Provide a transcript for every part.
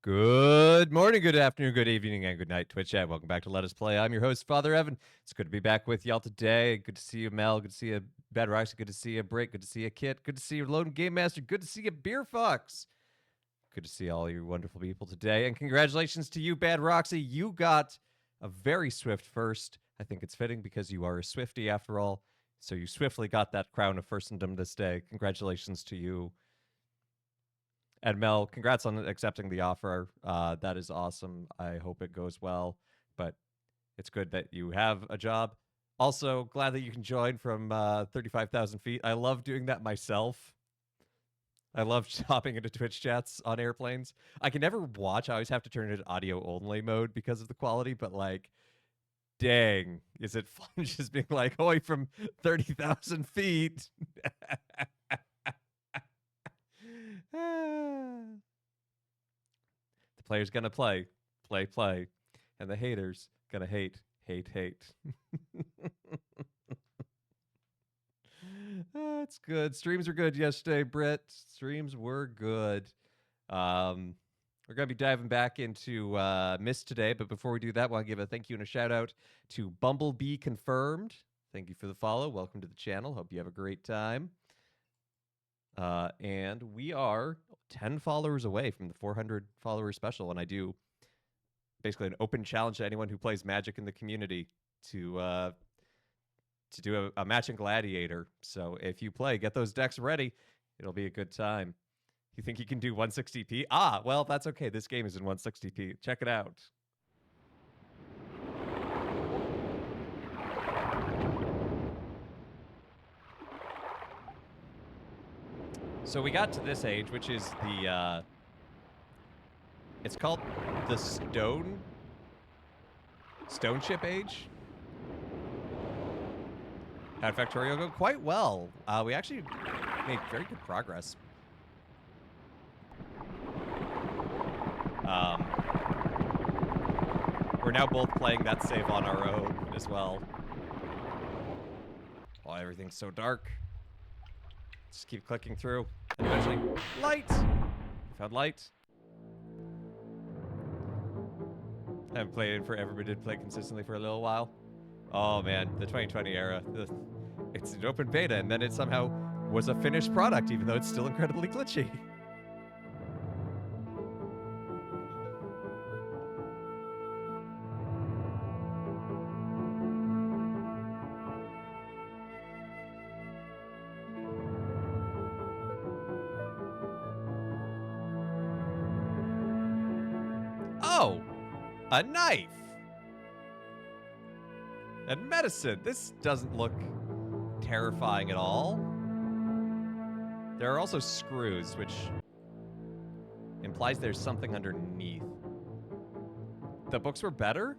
Good morning, good afternoon, good evening, and good night, Twitch chat. Welcome back to Let Us Play. I'm your host, Father Evan. It's good to be back with y'all today. Good to see you, Mel. Good to see you, Bad Roxy. Good to see you, Brick. Good to see you, Kit. Good to see you, Lone Game Master. Good to see you, Beer Fox. Good to see all you wonderful people today. And congratulations to you, Bad Roxy. You got a very swift first. I think it's fitting because you are a Swiftie after all. So you swiftly got that crown of firstendom this day. Congratulations to you. And Mel, congrats on accepting the offer. That is awesome. I hope it goes well, but it's good that you have a job. Also, glad that you can join from 35,000 feet. I love doing that myself. I love hopping into Twitch chats on airplanes. I can never watch. I always have to turn it to audio only mode because of the quality, but like, dang, is it fun just being like, hoy, from 30,000 feet. The player's gonna play, and the haters gonna hate. That's good. Streams were good yesterday, Britt. Streams were good. We're gonna be diving back into Myst today, but before we do that, I want to give a thank you and a shout out to Bumblebee Confirmed. Thank you for the follow. Welcome to the channel. Hope you have a great time. And we are 10 followers away from the 400 follower special, and I do basically an open challenge to anyone who plays Magic in the community to do a matching gladiator. So if you play, get those decks ready. It'll be a good time. You think you can do 160p? Ah, well, that's okay. This game is in 160p. Check it out. So we got to this age, which is the, it's called the Stone Ship age. How did Factorio go? Quite well. We actually made very good progress. We're now both playing that save on our own as well. Oh, everything's so dark. Just keep clicking through. And eventually, light! Found light. I haven't played it forever, but did play consistently for a little while. Oh man, the 2020 era. It's an open beta, and then it somehow was a finished product, even though it's still incredibly glitchy. Oh! A knife! And medicine! This doesn't look terrifying at all. There are also screws, which implies there's something underneath. The books were better?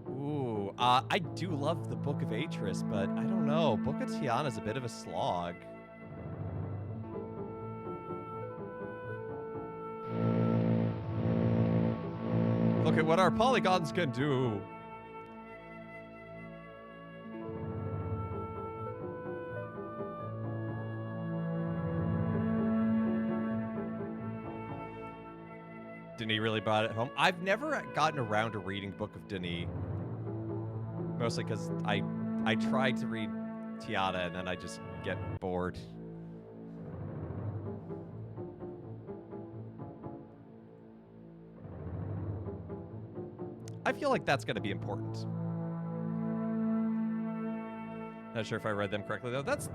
Ooh, I do love the Book of Atris, but I don't know. Book of Tiana's a bit of a slog. Look at what our polygons can do. Denis really brought it home. I've never gotten around to reading Book of Denis. Mostly because I tried to read Tiana and then I just get bored. I feel like that's going to be important. Not sure if I read them correctly though. That's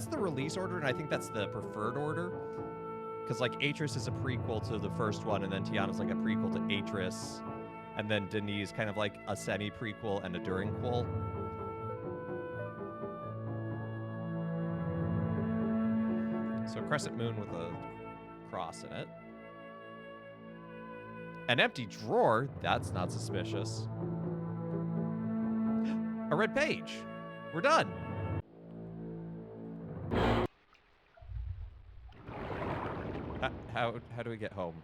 the release order, and I think that's the preferred order. Because like Atris is a prequel to the first one, and then Tiana's like a prequel to Atris, and then Denis is kind of like a semi-prequel and a duringquel. So Crescent Moon with a cross in it. An empty drawer? That's not suspicious. A red page. We're done. How do we get home?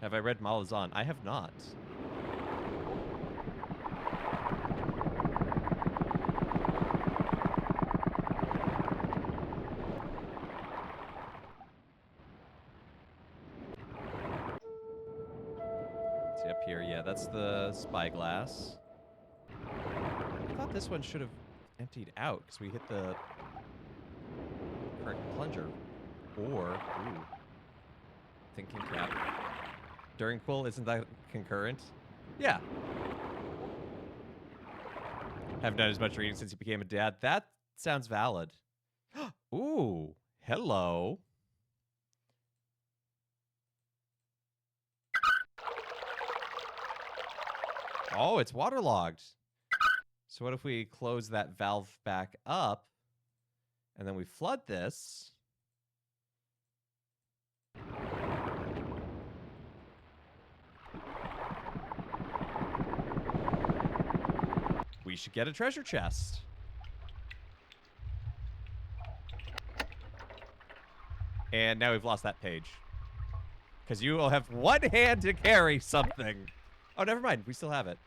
Have I read Malazan? I have not. That's the spyglass. I thought this one should have emptied out because we hit the correct plunger. Or, ooh, thinking cap. During quill, isn't that concurrent? Yeah. Haven't done as much reading since he became a dad. That sounds valid. Ooh, hello. Oh, it's waterlogged. So what if we close that valve back up and then we flood this? We should get a treasure chest. And now we've lost that page. Because you will have one hand to carry something. Oh, never mind. We still have it.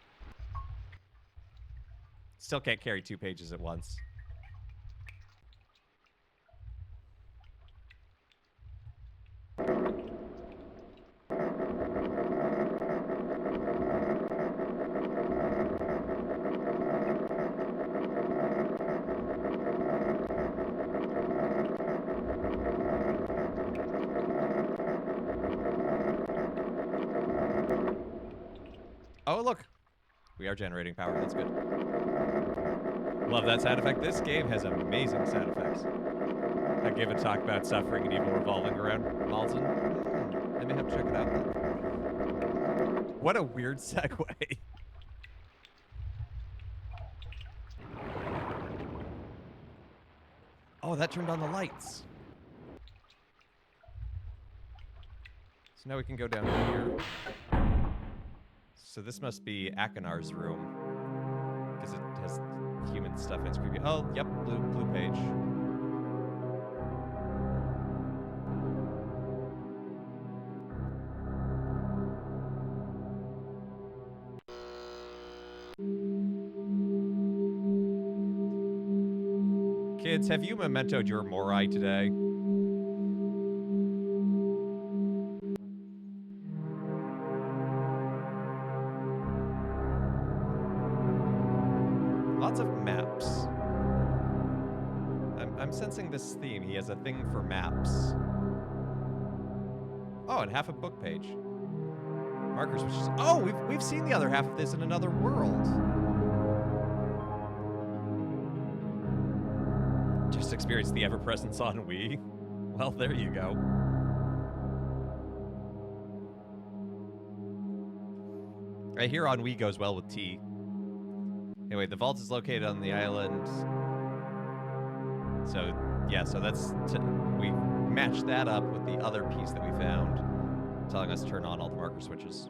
Still can't carry 2 pages at once. Oh, look. We are generating power. That's good. Love that sound effect. This game has amazing sound effects. I gave a talk about suffering and evil revolving around Malzen. I may have to check it out then. What a weird segue. Oh, that turned on the lights. So now we can go down here. So this must be Akinar's room. Because it has human stuff and it's creepy. Oh, yep, blue page. Kids, have you mementoed your Morai today? Lots of maps. I'm sensing this theme. He has a thing for maps. Oh, and half a book page. Markers, which is... Oh, we've seen the other half of this in another world. Just experienced the ever-presence on Wii. Well, there you go. I hear on Wii goes well with tea. Anyway, the vault is located on the island. So, yeah, so that's... we matched that up with the other piece that we found, telling us to turn on all the marker switches.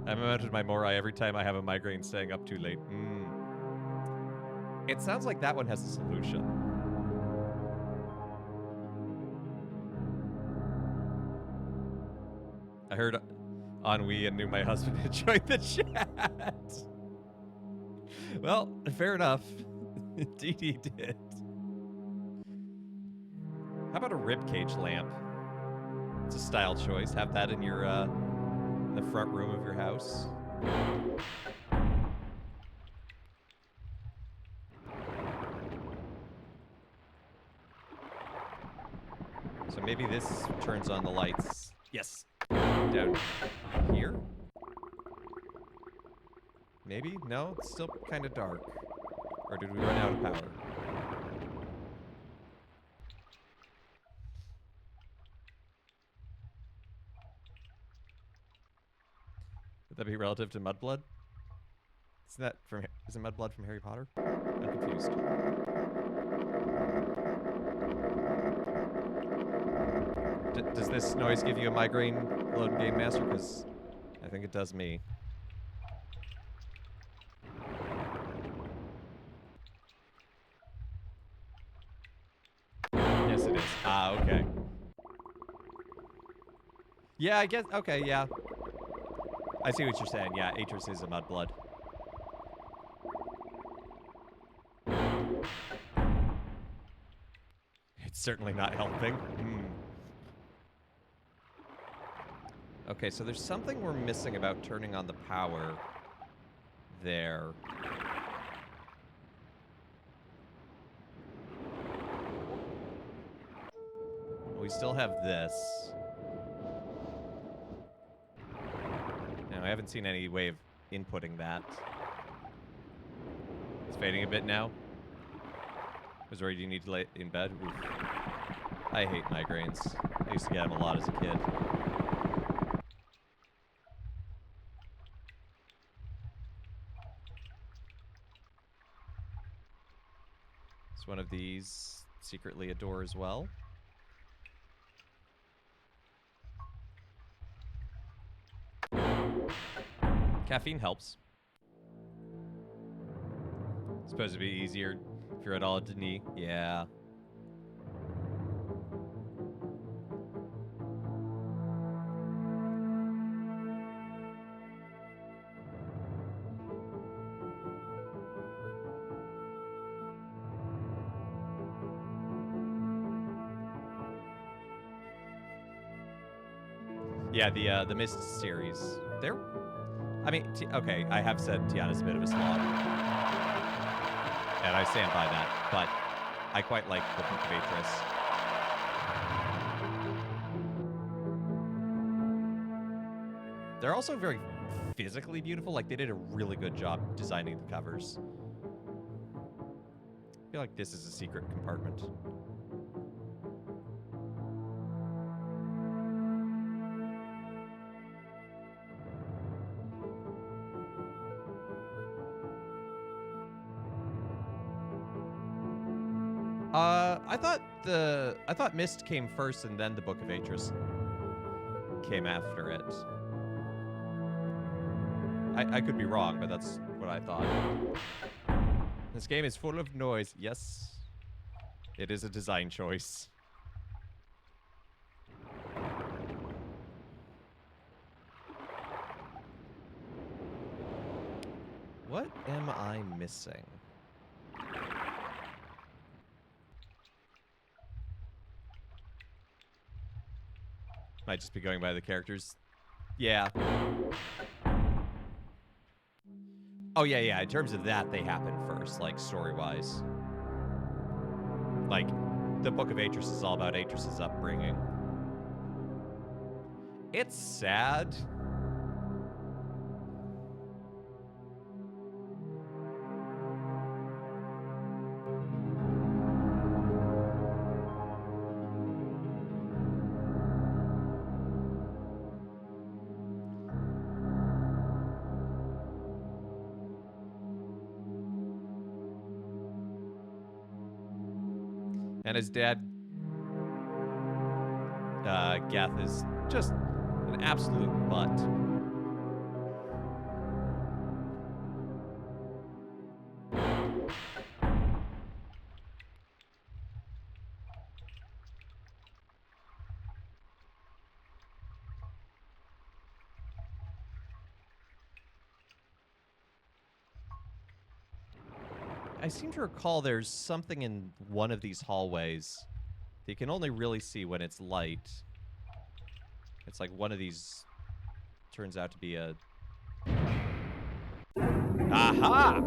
I memented my Morai every time I have a migraine staying up too late. It sounds like that one has a solution. I heard Ennui and knew my husband enjoyed the chat. Well, fair enough. Indeed he did. How about a ribcage lamp? It's a style choice. Have that in your the front room of your house. So maybe this turns on the lights. Yes. Down here? Maybe? No? It's still kind of dark. Or did we run out of power? Would that be relative to Mudblood? Isn't Mudblood from Harry Potter? I'm confused. Does this noise give you a migraine, Loading Game Master? Because I think it does me. Yes, it is. Ah, okay. Yeah, I guess. Okay, yeah. I see what you're saying. Yeah, Atris is a Mudblood. It's certainly not helping. Okay, so there's something we're missing about turning on the power there. We still have this. Now, I haven't seen any way of inputting that. It's fading a bit now. Because where do you need to lay in bed? Oof. I hate migraines. I used to get them a lot as a kid. Is one of these secretly a door as well? Caffeine helps. It's supposed to be easier if you're at all Denis. Yeah. Yeah, the Myst series. They're... I mean, okay, I have said Tiana's a bit of a slog. And I stand by that, but I quite like the Book of Atris. They're also very physically beautiful. Like, they did a really good job designing the covers. I feel like this is a secret compartment. I thought Myst came first and then the Book of Atris came after it. I could be wrong, but that's what I thought. This game is full of noise. Yes, it is a design choice. What am I missing? Might just be going by the characters. Yeah. Oh, yeah. In terms of that, they happen first, like, story-wise. Like, the Book of Atris is all about Atris' upbringing. It's sad. And his dad, Geth, is just an absolute butt. I seem to recall there's something in one of these hallways that you can only really see when it's light. It's like one of these turns out to be a... Aha!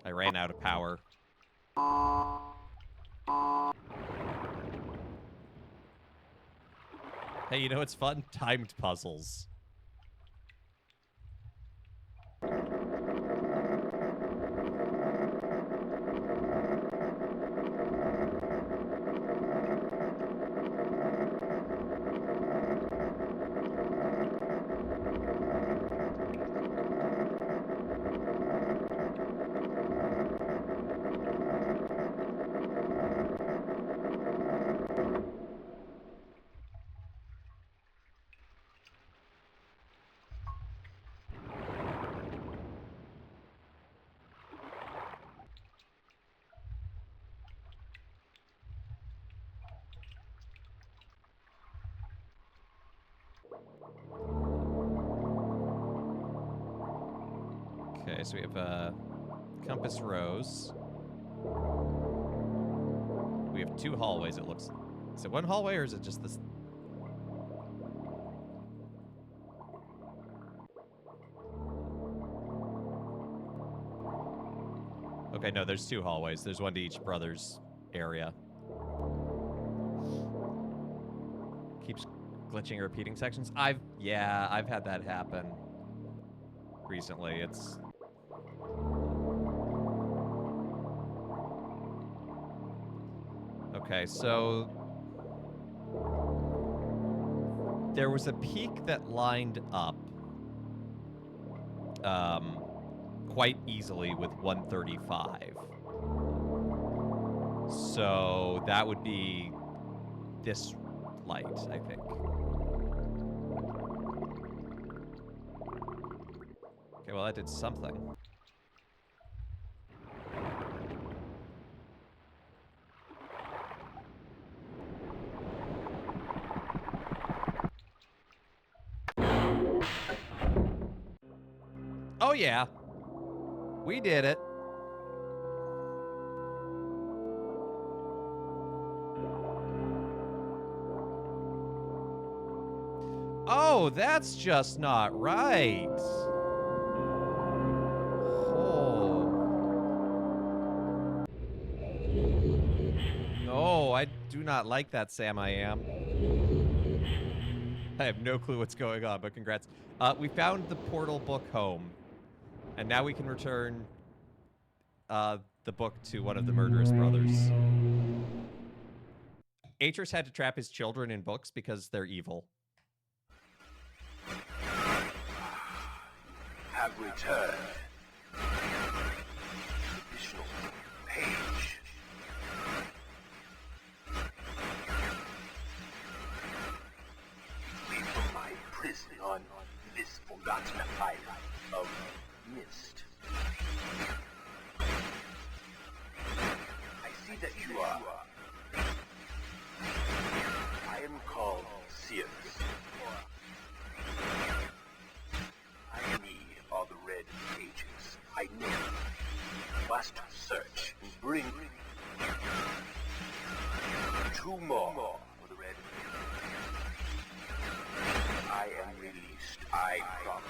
I ran out of power. Hey, you know what's fun? Timed puzzles. Okay, so we have compass rose. We have 2 hallways, it looks. Is it 1 hallway or is it just this? Okay, no, there's 2 hallways. There's 1 to each brother's area. Keeps glitching and repeating sections. I've had that happen recently. It's okay, so there was a peak that lined up quite easily with 135. So that would be this light, I think. Okay, well, that did something. Oh, yeah. We did it. Oh, that's just not right. Oh. No, I do not like that, Sam I am. I have no clue what's going on, but congrats. We found the portal book home. And now we can return the book to one of the murderous brothers. Atris had to trap his children in books because they're evil. Have returned. Additional page. Leave from my prison on this forgotten island of Myst. I see that you are. I am called Sears. I need all the red pages. I know. Must search and bring 2 more for the red pages. I am released. I promise.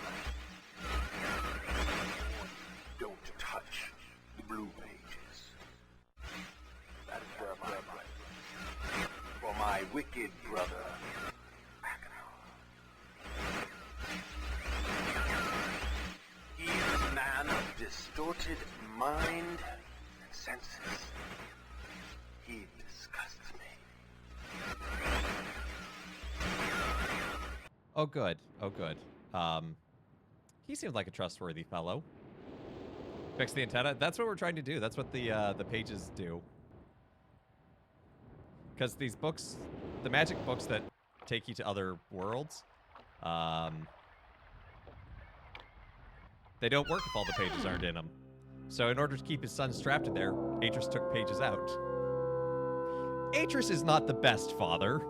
Don't touch the blue pages. That is where my right. For my wicked brother. He is a man of distorted mind and senses. He disgusts me. Oh, good. Oh, good. He seemed like a trustworthy fellow. Fix the antenna. That's what we're trying to do. That's what the pages do. Because these books, the magic books that take you to other worlds, they don't work if all the pages aren't in them. So in order to keep his son strapped in there, Atris took pages out. Atris is not the best father.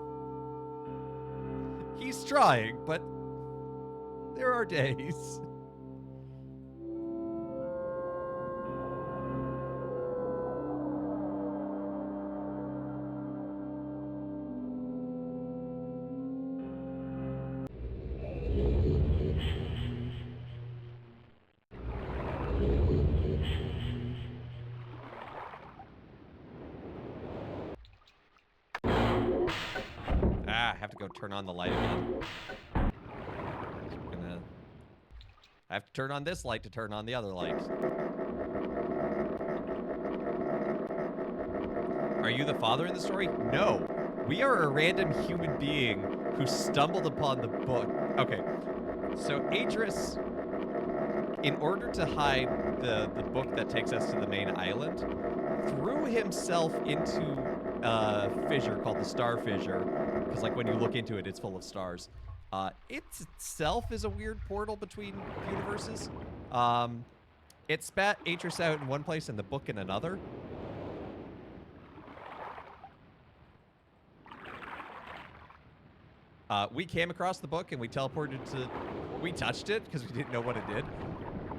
He's trying, but there are days. I have to go turn on the light again. I have to turn on this light to turn on the other light. Are you the father in the story? No. We are a random human being who stumbled upon the book. Okay. So Atris, in order to hide the book that takes us to the main island, threw himself into a fissure called the Star Fissure. Because, like, when you look into it, it's full of stars. It itself is a weird portal between universes. It spat Atris out in one place and the book in another. We came across the book and we teleported to... We touched it because we didn't know what it did.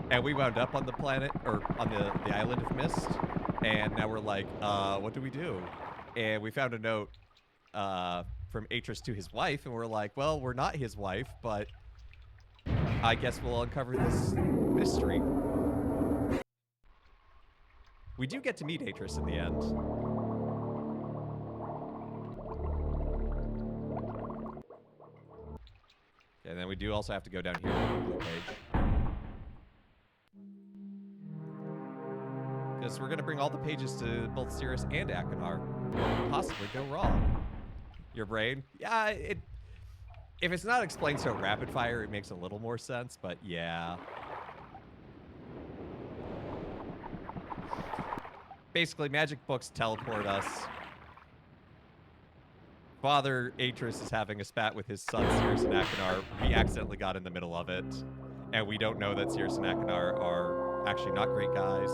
And we wound up on the planet, or on the island of Myst, and now we're like, what do we do? And we found a note from Atris to his wife, and we're like, well, we're not his wife, but I guess we'll uncover this mystery. We do get to meet Atris in the end. And then we do also have to go down here to the blue page. Because we're going to bring all the pages to both Sirius and Akinar. What could possibly go wrong? Your brain? Yeah, if it's not explained so rapid fire, it makes a little more sense, but yeah. Basically, magic books teleport us. Father Atris is having a spat with his son, Sirius and Akinar. We accidentally got in the middle of it. And we don't know that Sirius and Akinar are actually not great guys.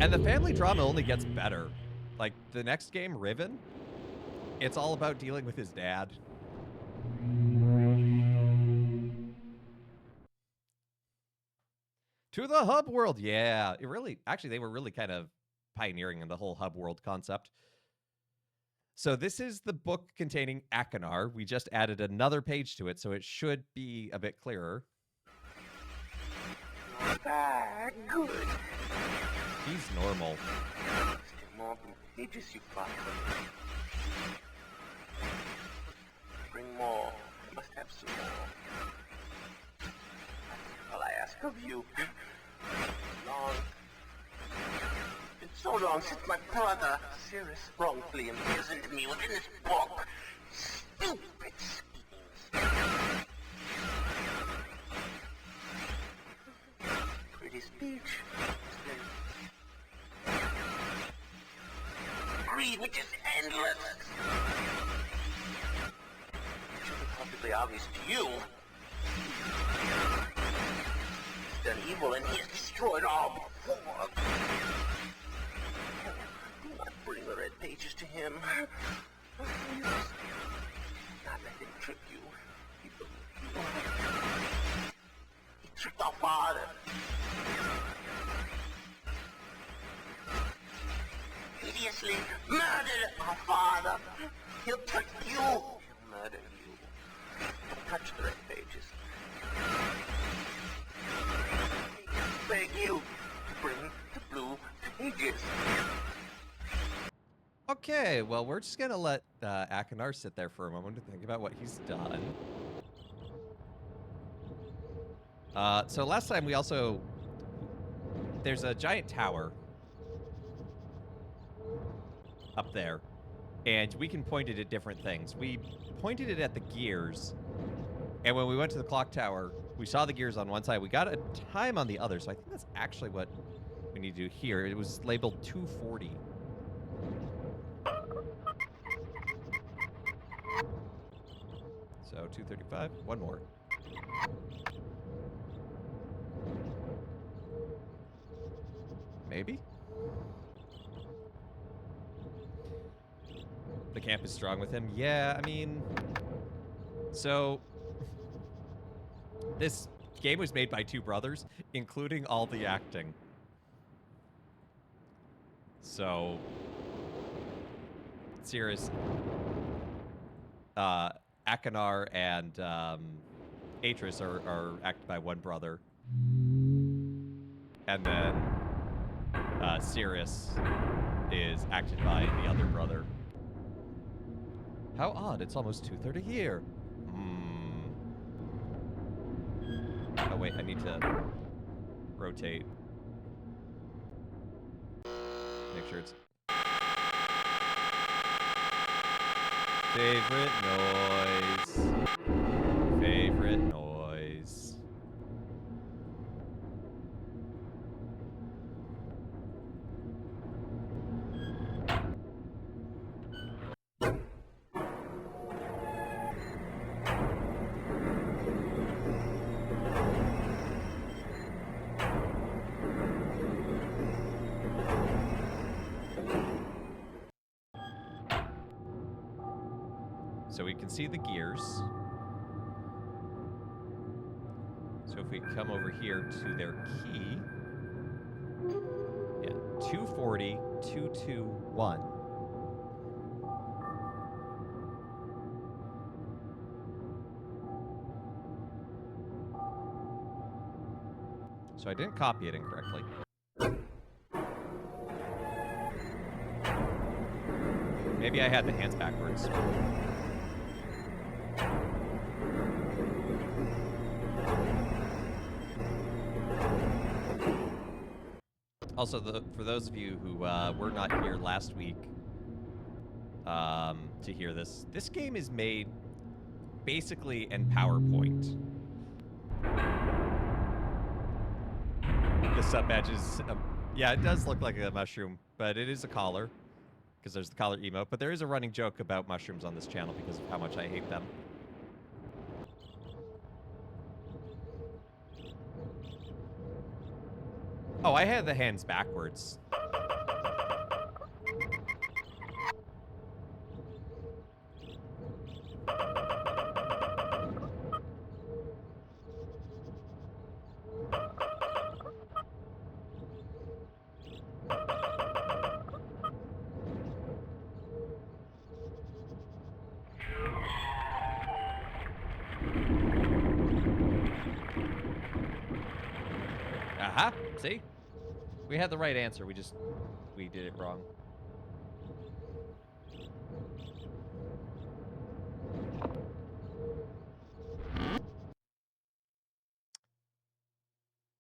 And the family drama only gets better. Like, the next game, Riven, it's all about dealing with his dad. To the hub world, yeah. Actually, they were really kind of pioneering in the whole hub world concept. So this is the book containing Akinar. We just added another page to it, so it should be a bit clearer. Good. He's normal. Still more pages you find. Bring more. I must have some more. All I ask of you. Long. It's so long since my brother, Sirius, wrongfully imprisoned me within this book. Stupid schemes. Pretty speech. Greed, which is endless. It should be perfectly obvious to you. He's done evil and he has destroyed all before. Do not bring the red pages to him. Not let him trick you. He believed you. He tricked our father. Hideously murdered our father. He'll trick you. He'll murder you. Don't touch the red pages. I beg you to bring the blue pages. Okay, well, we're just going to let Akinar sit there for a moment to think about what he's done. So last time we also... There's a giant tower up there, and we can point it at different things. We pointed it at the gears, and when we went to the clock tower, we saw the gears on one side. We got a time on the other, so I think that's actually what we need to do here. It was labeled 240. So 235, one more. Maybe? The camp is strong with him. Yeah, I mean... So... This game was made by two brothers, including all the acting. So... Sirius... Akinar and Atris are acted by one brother. And then Sirius is acted by the other brother. How odd, it's almost 2:30 here. Oh wait, I need to rotate. Make sure it's... Favorite noise. Favorite noise. So we can see the gears. So if we come over here to their key. Yeah, 240, 221. So I didn't copy it incorrectly. Maybe I had the hands backwards. Also, for those of you who were not here last week to hear this, this game is made basically in PowerPoint. The sub badge is, yeah, it does look like a mushroom, but it is a collar, because there's the collar emote. But there is a running joke about mushrooms on this channel because of how much I hate them. Oh, I had the hands backwards. Aha, see? We had the right answer, we did it wrong.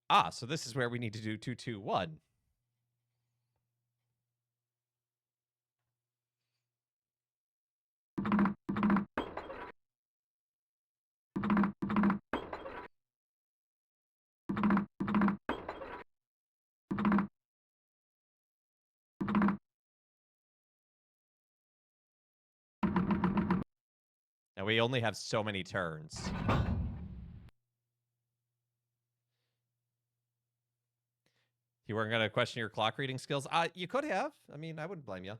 Ah, so this is where we need to do 221. And we only have so many turns. You weren't going to question your clock reading skills? You could have. I mean, I wouldn't blame you.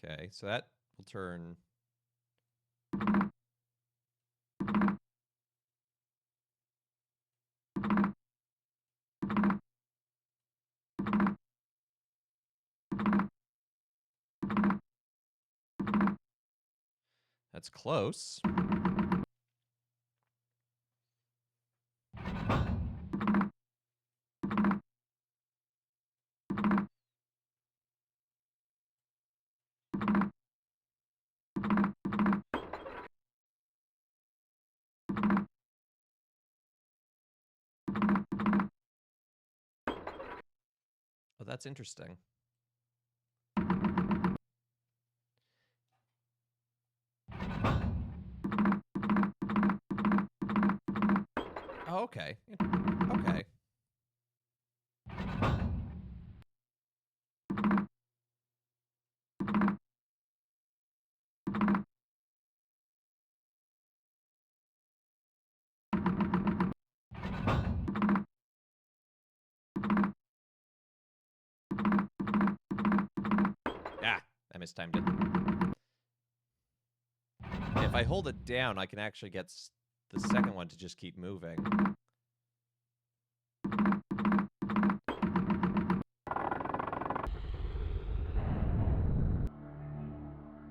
Okay, so that will turn... That's close. Oh, that's interesting. Oh, okay. Okay. Ah, I mistimed it. If I hold it down, I can actually get the second one to just keep moving.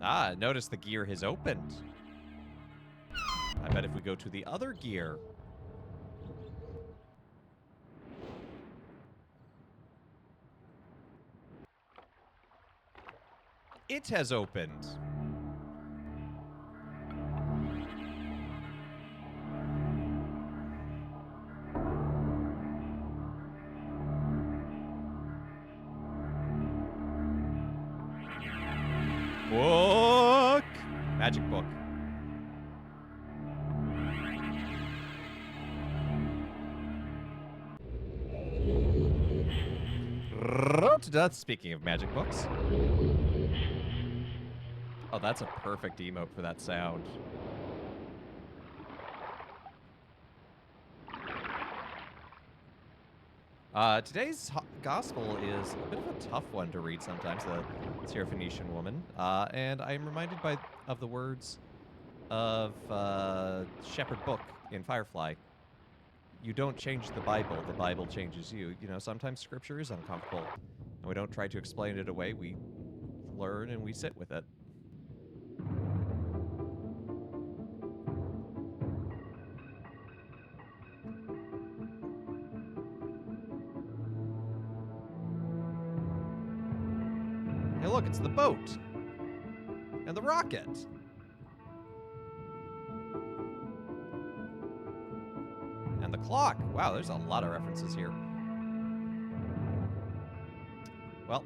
Ah, notice the gear has opened. I bet if we go to the other gear... It has opened. Book! Magic book. Speaking of magic books. Oh, that's a perfect emote for that sound. Today's gospel is a bit of a tough one to read sometimes, the Syrophoenician woman. And I'm reminded of the words of Shepherd Book in Firefly. You don't change the Bible changes you. You know, sometimes scripture is uncomfortable, and we don't try to explain it away. We learn and we sit with it. Hey, look, it's the boat and the rocket. And the clock. Wow, there's a lot of references here. Well,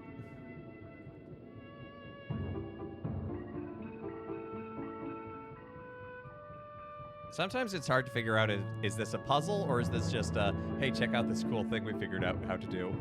sometimes it's hard to figure out, is this a puzzle or is this just a, hey, check out this cool thing we figured out how to do?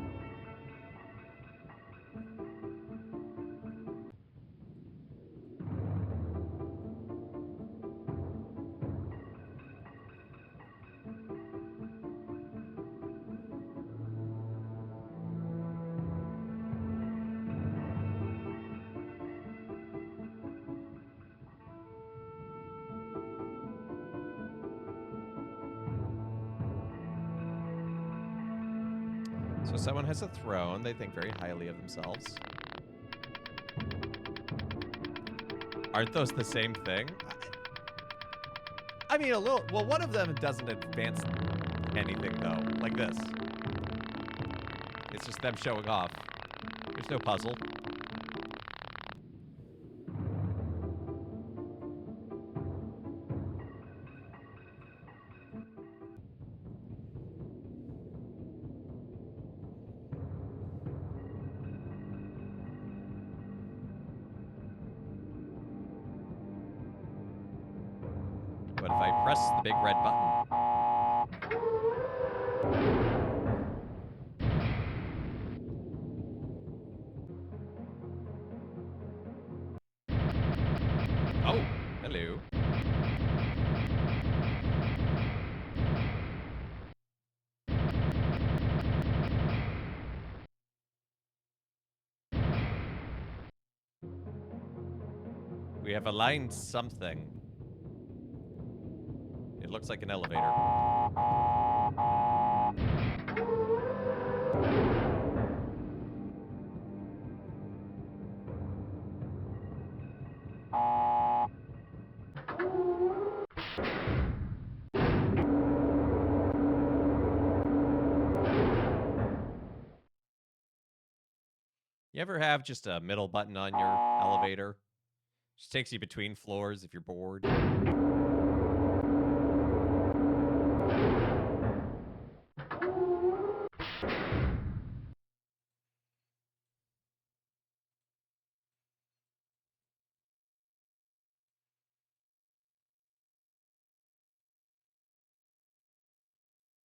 So someone has a throne. They think very highly of themselves. Aren't those the same thing? I mean, a little. Well, one of them doesn't advance anything, though. Like this. It's just them showing off. There's no puzzle. What if I press the big red button? Oh, hello. We have aligned something. It looks like an elevator. You ever have just a middle button on your elevator? Just takes you between floors if you're bored.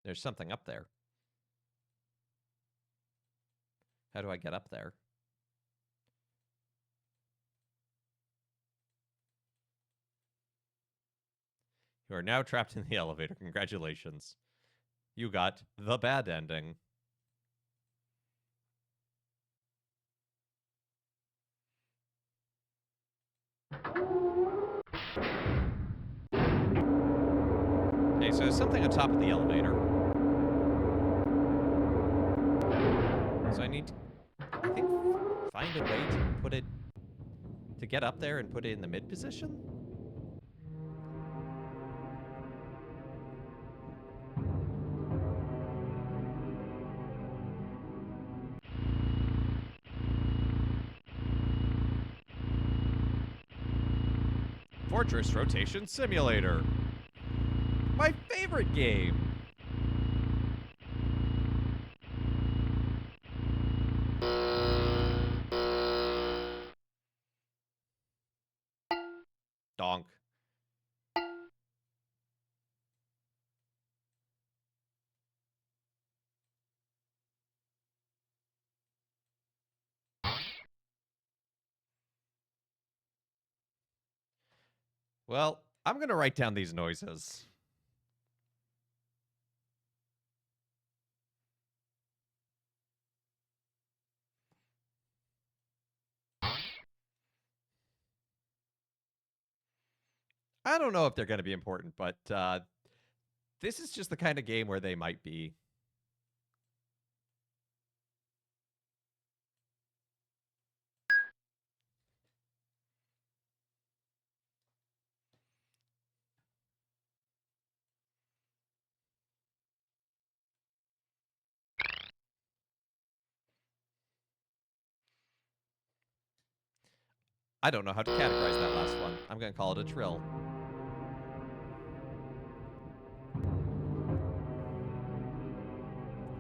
There's something up there. How do I get up there? You are now trapped in the elevator. Congratulations. You got the bad ending. Okay, so there's something on top of the elevator. So I need to, I think, find a way to put it, to get up there and put it in the mid position? Fortress Rotation Simulator. My favorite game. Donk. Well, I'm going to write down these noises. I don't know if they're going to be important, but this is just the kind of game where they might be. I don't know how to categorize that last one. I'm going to call it a trill.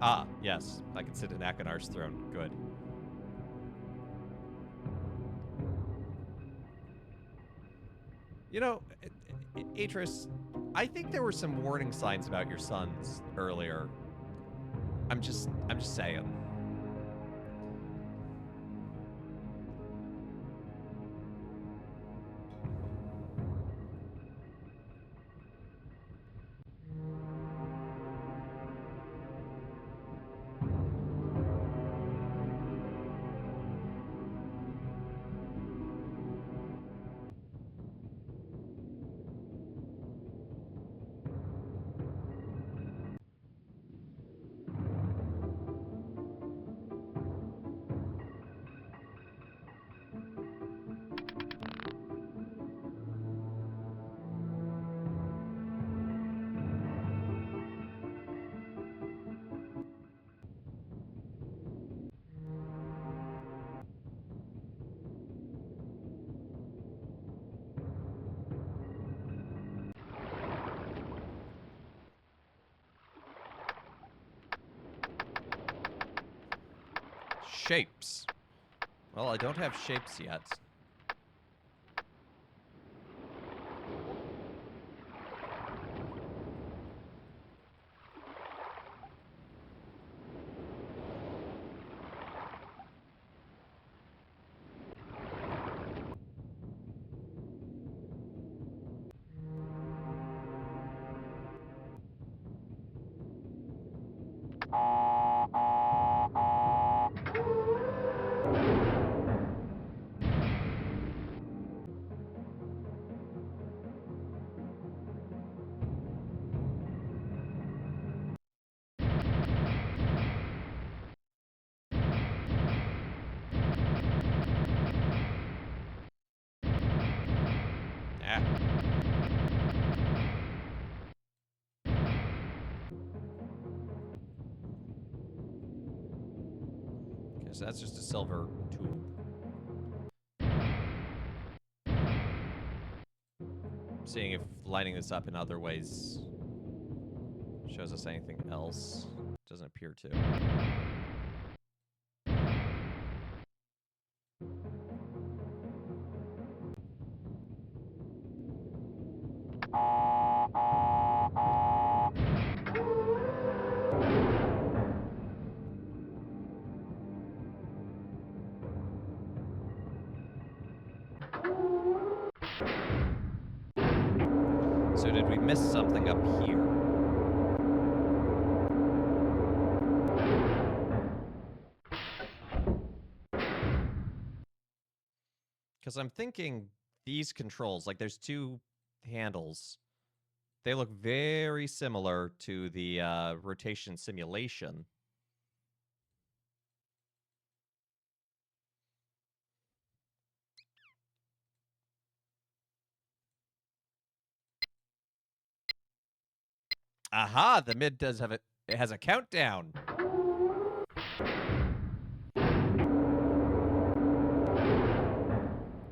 Ah, yes. I can sit in Akonar's throne. Good. You know, Atris, I think there were some warning signs about your sons earlier. I'm just saying. Shapes. Well, I don't have shapes yet. Ah. Okay, so that's just a silver tube. Seeing if lining this up in other ways shows us anything else. Doesn't appear to. So did we miss something up here? Because I'm thinking these controls, like there's two handles. They look very similar to the rotation simulation. Aha! The mid does have it. It has a countdown.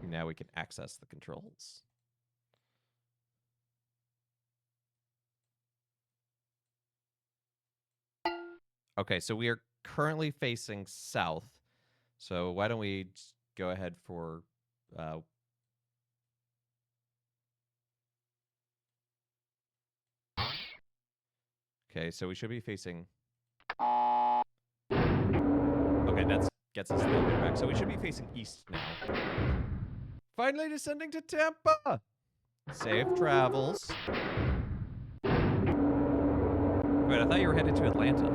Now we can access the controls. Okay, so we are currently facing south. So why don't we just go ahead for... okay, so we should be facing... okay, that gets us the elevator back. So we should be facing east now. Finally descending to Tampa! Safe travels. Wait, I thought you were headed to Atlanta.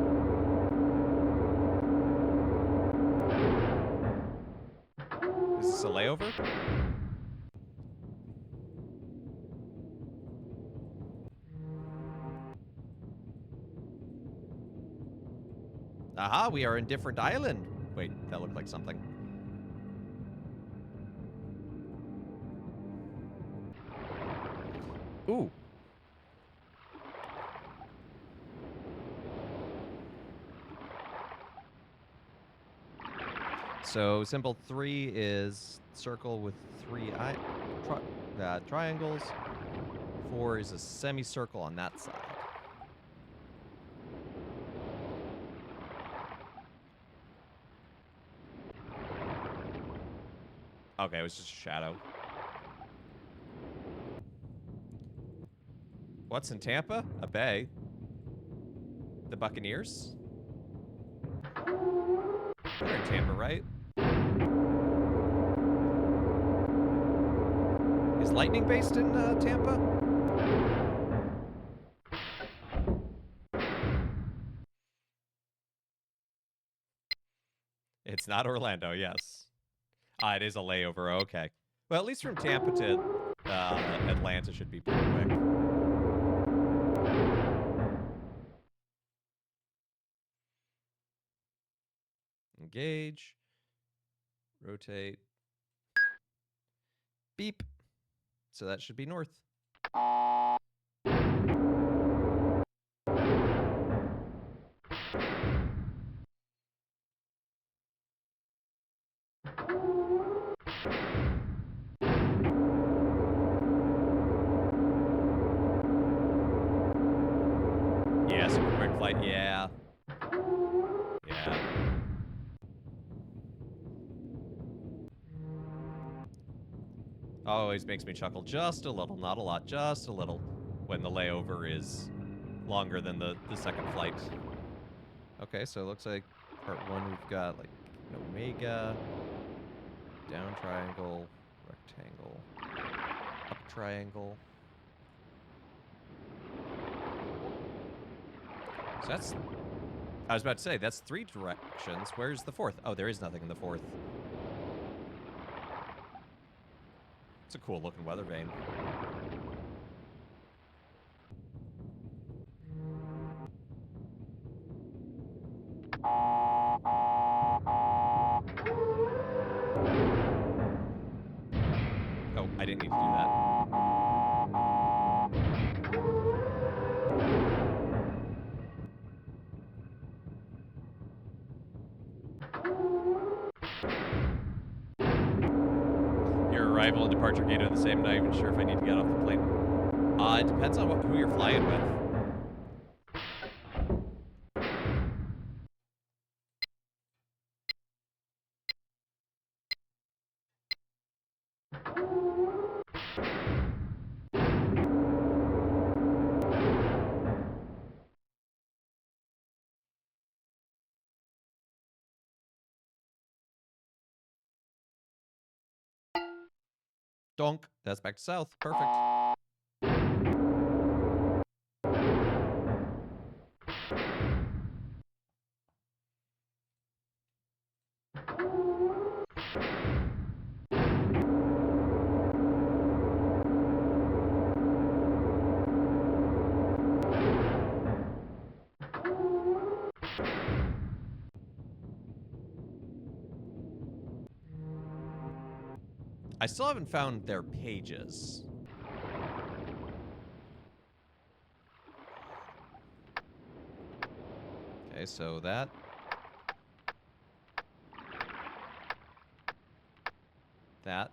Is this a layover? Aha, we are in different island. Wait, that looked like something. Ooh. So symbol 3 is circle with 3 triangles. 4 is a semicircle on that side. Okay, it was just a shadow. What's in Tampa? A bay. The Buccaneers? They're in Tampa, right? Is Lightning based in Tampa? It's not Orlando, yes. Ah, it is a layover. Okay. Well, at least from Tampa to Atlanta should be pretty quick. Engage. Rotate. Beep. So that should be north. Yeah, super quick flight. Yeah. Yeah. Always makes me chuckle just a little, not a lot, just a little, when the layover is longer than the second flight. Okay, so it looks like part 1 we've got like an omega, down triangle, rectangle, up triangle. So that's, I was about to say, that's 3 directions. Where's the 4th? Oh, there is nothing in the 4th. It's a cool looking weather vane. Oh, I didn't need to do that. Your arrival and departure gate are the same. Not even sure if I need to get off the plane. It depends on who you're flying with. Donk. That's back to south. Perfect. I still haven't found their pages. Okay, so that. That.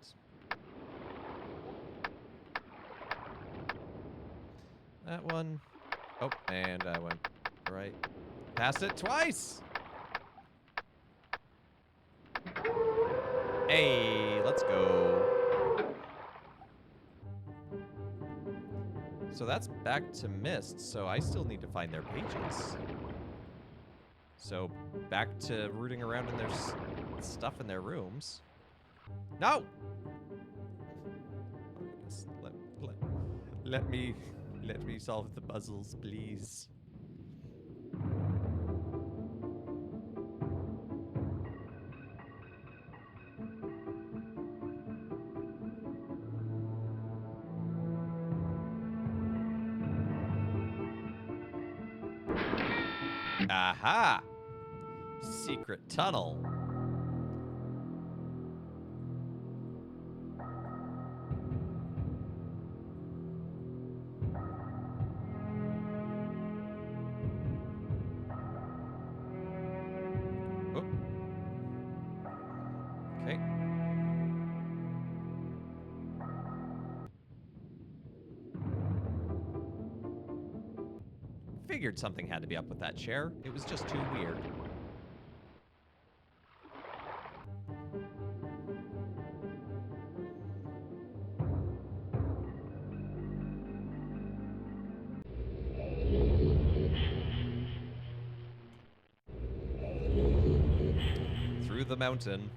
That one. Oh, and I went right. Passed it twice! Hey, let's go. So that's back to Myst, so I still need to find their pages. So back to rooting around in their stuff in their rooms. No! Oh, goodness. Let me solve the puzzles, please. Aha! Secret tunnel. Oh. Okay. Figured something had to be up with that chair. It was just too weird. Through the mountain.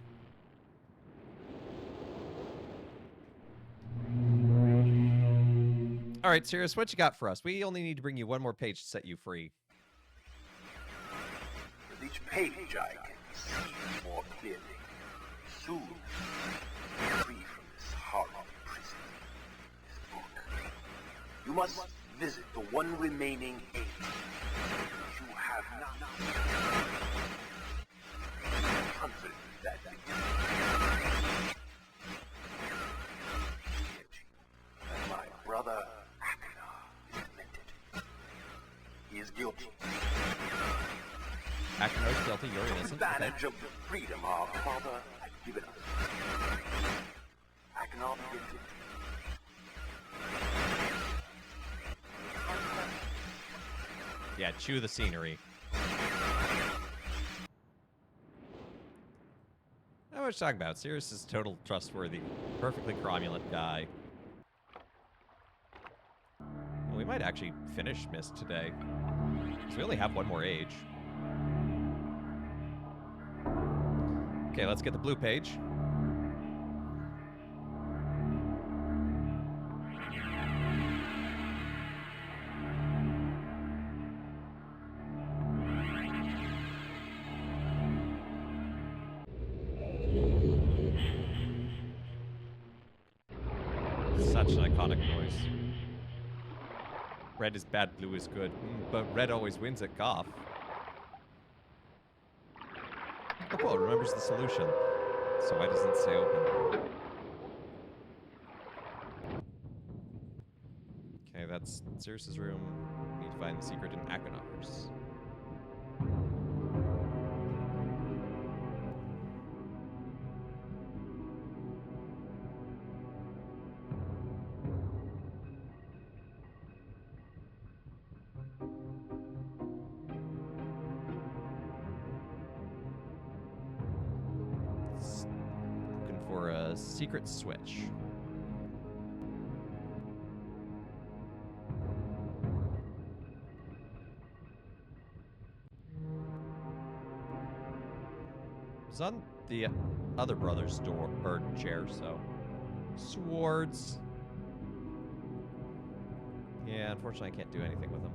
All right, Sirius, what you got for us? We only need to bring you one more page to set you free. With each page I can see more clearly. Soon, free from this horrible prison. This book. You must visit the one remaining age. You have not. Confident that my brother Akina is demented. He is guilty. Akino's guilty, you're innocent. Okay. Advantage of the freedom our father had given us. Akina guilty. Yeah, chew the scenery. I was talking about. Sirius is total trustworthy, perfectly cromulent guy. Well, we might actually finish Myst today, because we only have one more age. Okay, let's get the blue page. Such an iconic noise. Red is bad, blue is good. But red always wins at golf. Oh, cool. It remembers the solution. So why doesn't it stay open? Okay, that's Sirius's room. We need to find the secret in Akinar's. Looking for a secret switch. It was on the other brother's door or chair, so swords. Yeah, unfortunately, I can't do anything with them.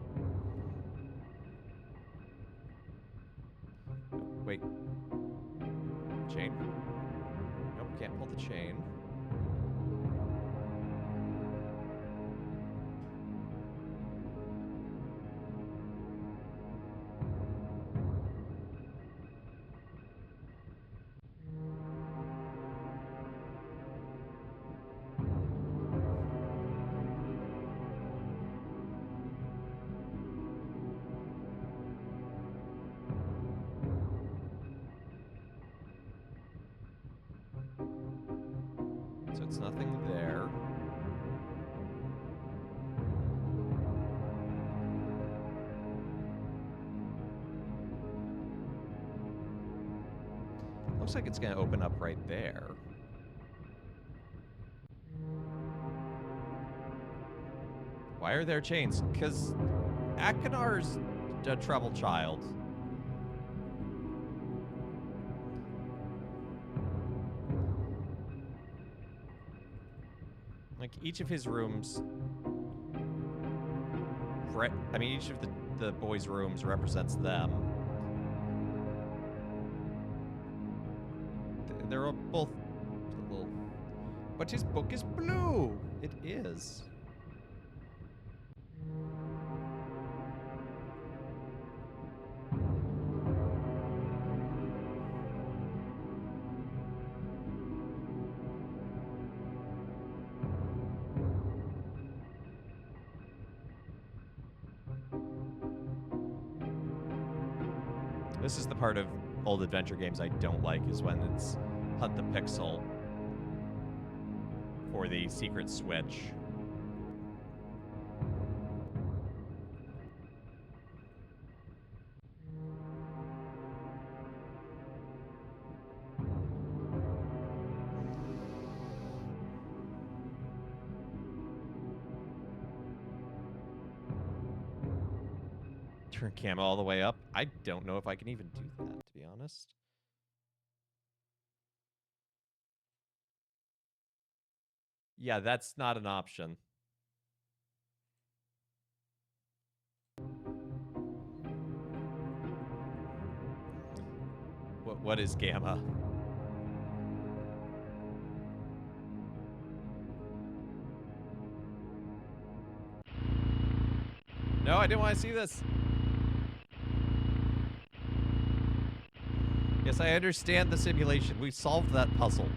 Oh, wait. Chain? Nope, can't pull the chain. So it's nothing there. Looks like it's going to open up right there. Why are there chains? Because Akinar's a troubled child. Like, each of his rooms... I mean, each of the boys' rooms represents them. They're all both little... But his book is blue! It is. This is the part of old adventure games I don't like, is when it's hunt the pixel for the secret switch. Turn camo all the way up. I don't know if I can even do that, to be honest. Yeah, that's not an option. What is gamma? No, I didn't want to see this. Yes, I understand the simulation. We solved that puzzle.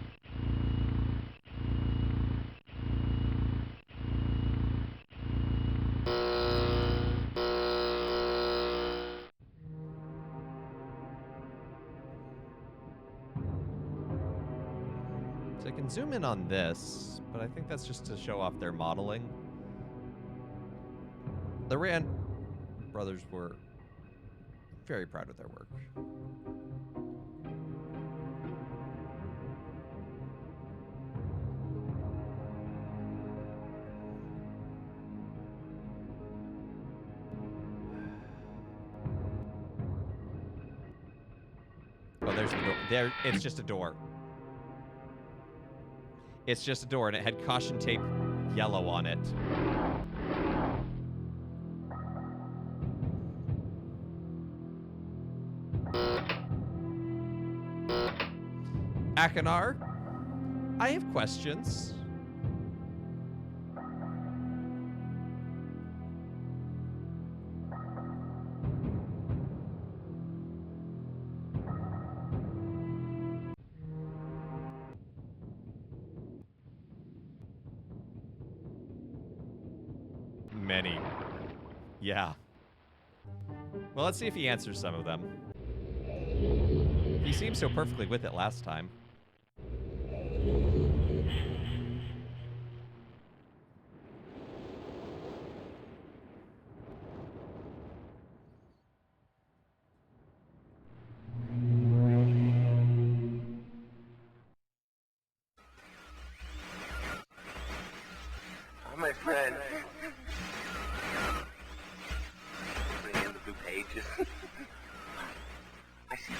So I can zoom in on this, but I think that's just to show off their modeling. The Rand brothers were very proud of their work. Oh, there's the door. There, it's just a door. It's just a door, and it had caution tape yellow on it. Akanar, I have questions. Many. Yeah. Well, let's see if he answers some of them. He seemed so perfectly with it last time. Oh, my friend. Bring in the blue pages. I see.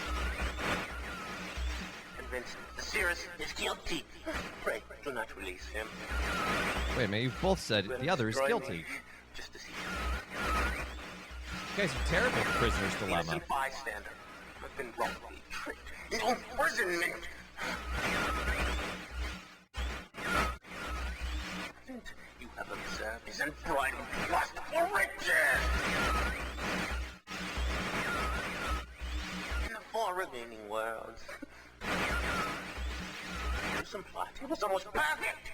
Convinced Cirrus is guilty. Pray, do not release him. Wait a minute, you both said the other is guilty. Just to see. You guys are terrible at Prisoner's Dilemma. Innocent bystander. I've been wrongfully tricked into imprisonment. You have observed his unbridled lust for riches. In the 4 remaining worlds, some plot. It was almost perfect.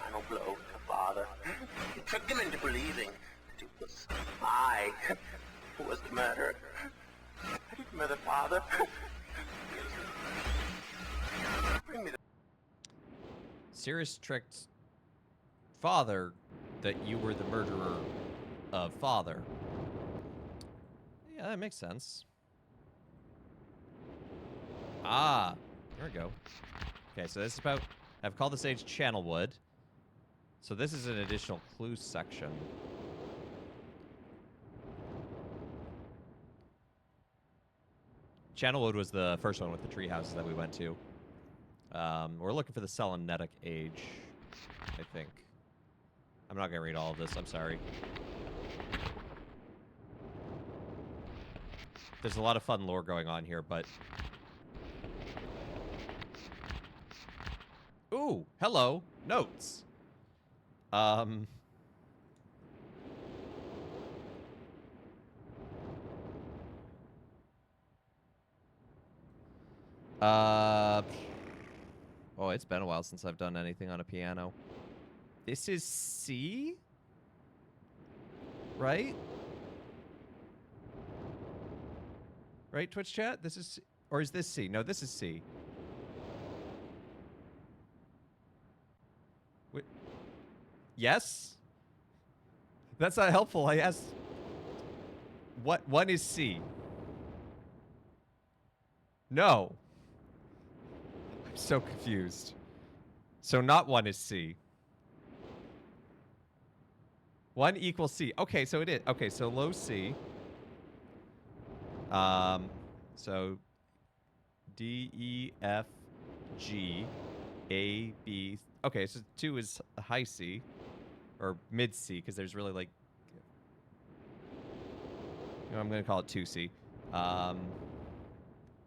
Final blow to father. You tricked him into believing that it was I who was the murderer. I didn't murder father. Bring me the... Cirrus tricked father that you were the murderer of father. Yeah, that makes sense. Ah, there we go. Okay, so this is about... I've called the stage Channelwood. So this is an additional clue section. Channelwood was the first one with the tree houses that we went to. We're looking for the Selenetic Age, I think. I'm not going to read all of this. I'm sorry. There's a lot of fun lore going on here, but... Ooh, hello. Notes. Oh, it's been a while since I've done anything on a piano. This is C? Right? Right, Twitch chat? This is, or is this C? No, this is C. Wait. Yes? That's not helpful. I asked. What one is C? No. I'm so confused. So not one is C. 1 equals C. Okay, so it is. Okay, so low C. So D, E, F, G, A, B. Okay, so 2 is a high C. Or mid C, because there's really like... You know, I'm going to call it 2C.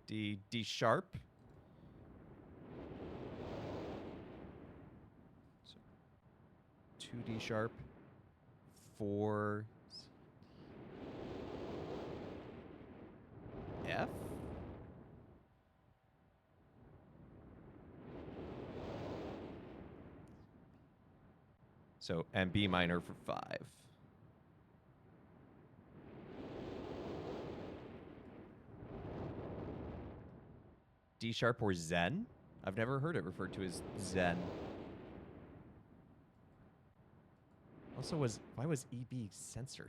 D sharp. So 2D sharp. 4 F. So and B minor for 5. D sharp or Zen? I've never heard it referred to as Zen. Also, why was EB censored?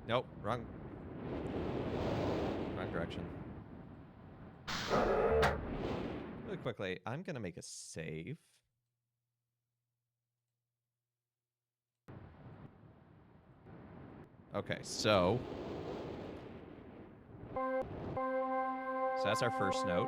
Nope, wrong direction. Really quickly, I'm gonna make a save. Okay, so that's our first note.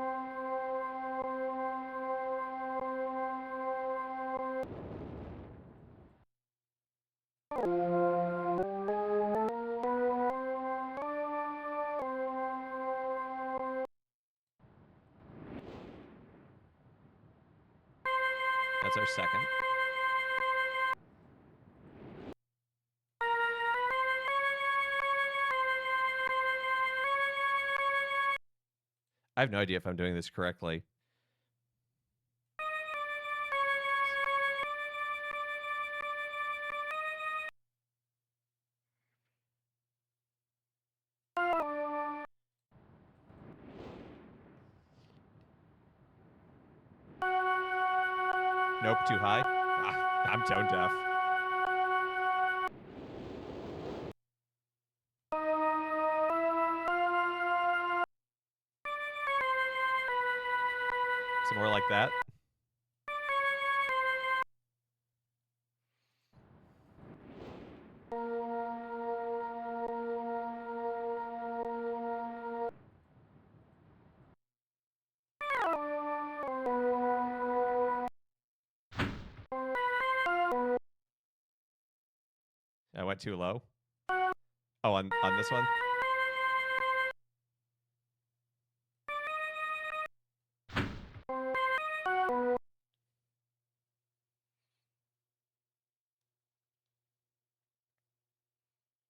That's our second. I have no idea if I'm doing this correctly. Nope, too high. Ah, I'm tone deaf. Some more like that. I went too low. Oh, on this one?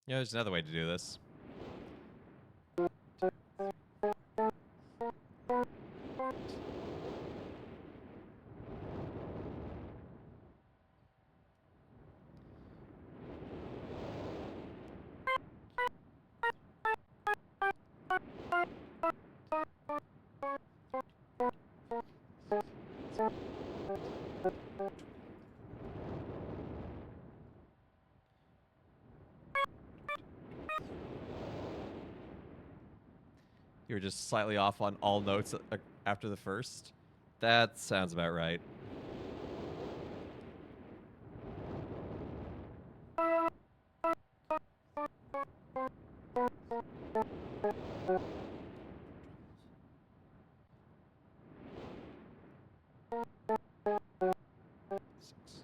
Yeah, there's another way to do this. You were just slightly off on all notes after the first. That sounds about right. Six.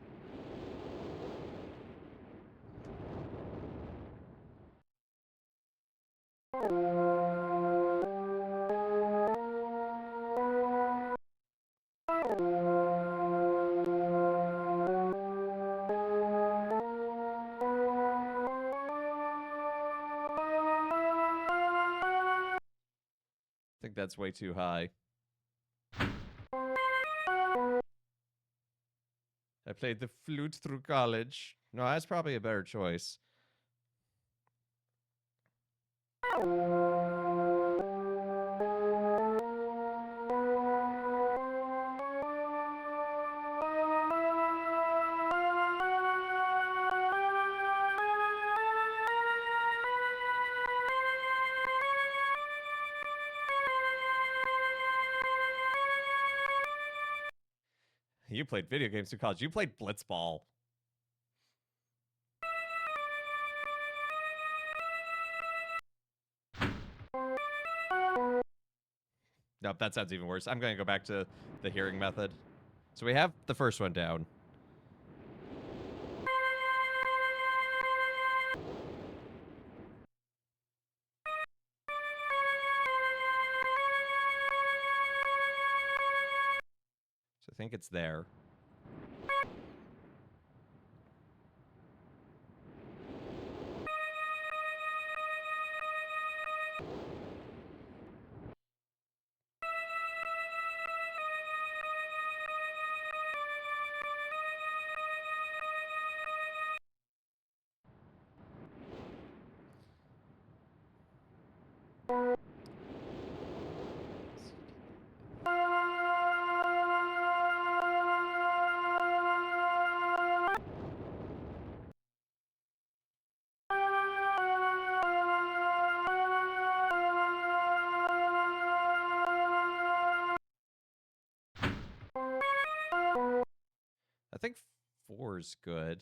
I think that's way too high. I played the flute through college. No, that's probably a better choice. You played video games through college. You played Blitzball. Nope, that sounds even worse. I'm going to go back to the hearing method. So we have the first one down. So I think it's there. I think 4's good.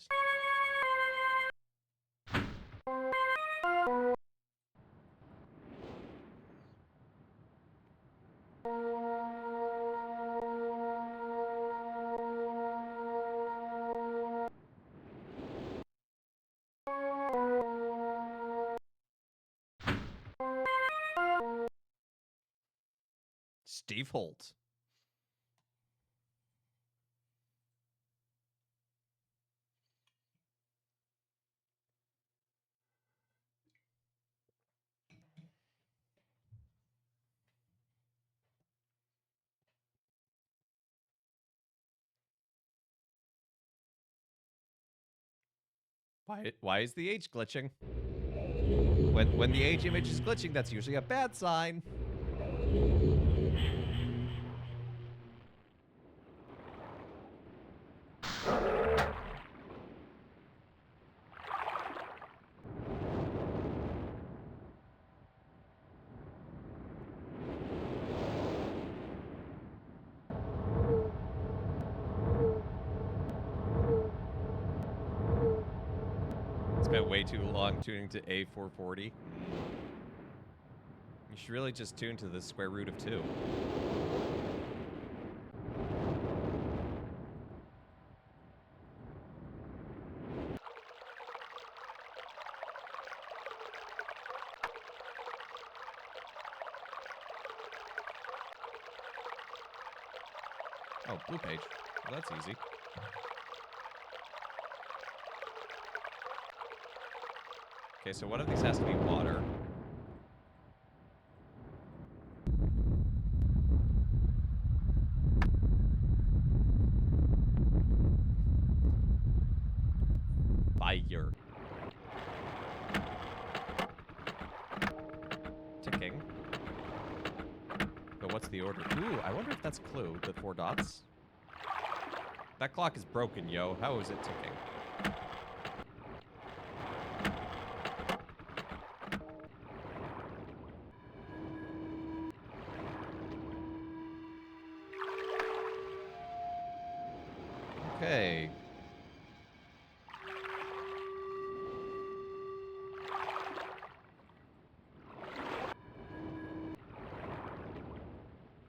Steve Holt. Why is the H glitching? When the H image is glitching, that's usually a bad sign. Spent way too long tuning to A440. You should really just tune to the square root of 2. Oh, blue page. Well, that's easy. Okay, so one of these has to be water. Fire. Ticking. But what's the order? Ooh, I wonder if that's a clue, the 4 dots. That clock is broken, yo. How is it ticking? Okay.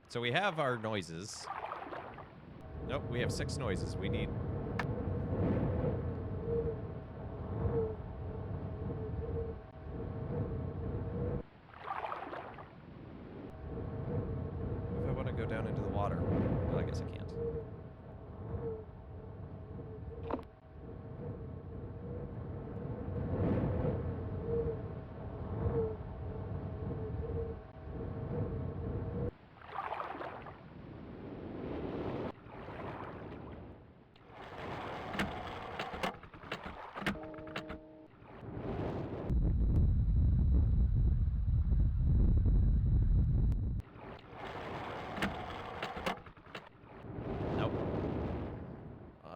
So we have our noises. Nope, we have 6 noises. We need... If I want to go down into the water. Well, I guess I can't.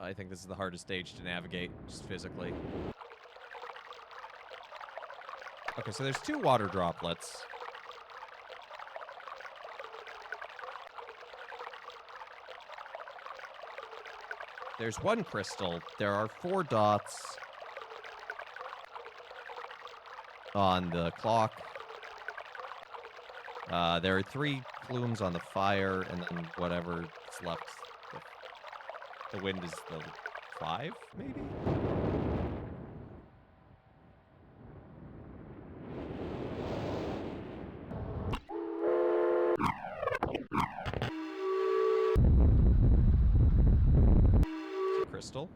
I think this is the hardest stage to navigate, just physically. Okay, so there's 2 water droplets. There's 1 crystal. There are 4 dots on the clock. There are 3 plumes on the fire, and then whatever's left. The wind is the 5, maybe? Crystal.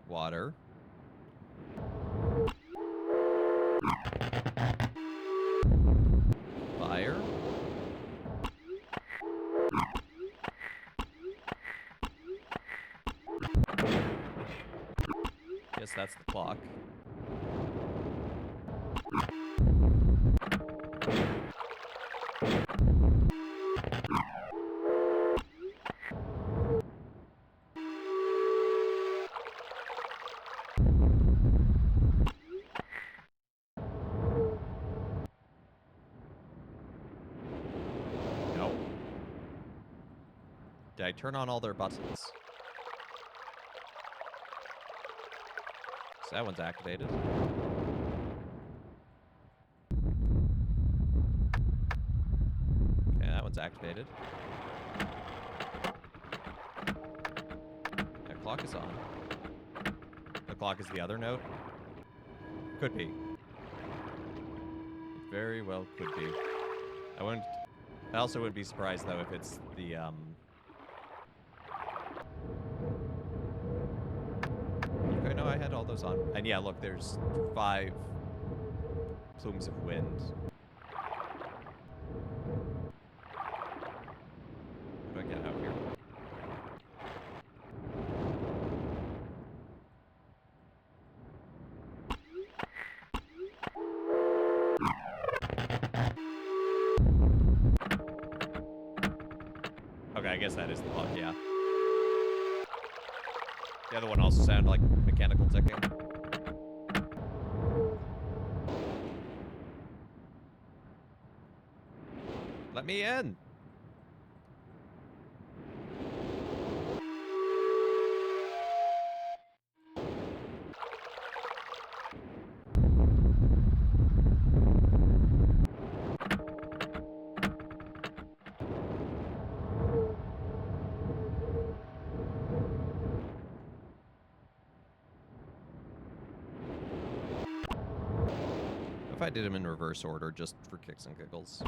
Water. Fire. Guess that's the clock. No. Did I turn on all their buttons? So that one's activated. Okay, that one's activated. That clock is on. The clock is the other note? Could be. It very well could be. I also wouldn't be surprised, though, if it's the, Okay, no, I had all those on. And yeah, look, there's 5 plumes of wind. How do I get out here? Okay, I guess that is the clock, yeah. The other one also sounded like mechanical ticking. Let me in! If I did them in reverse order, just for kicks and giggles.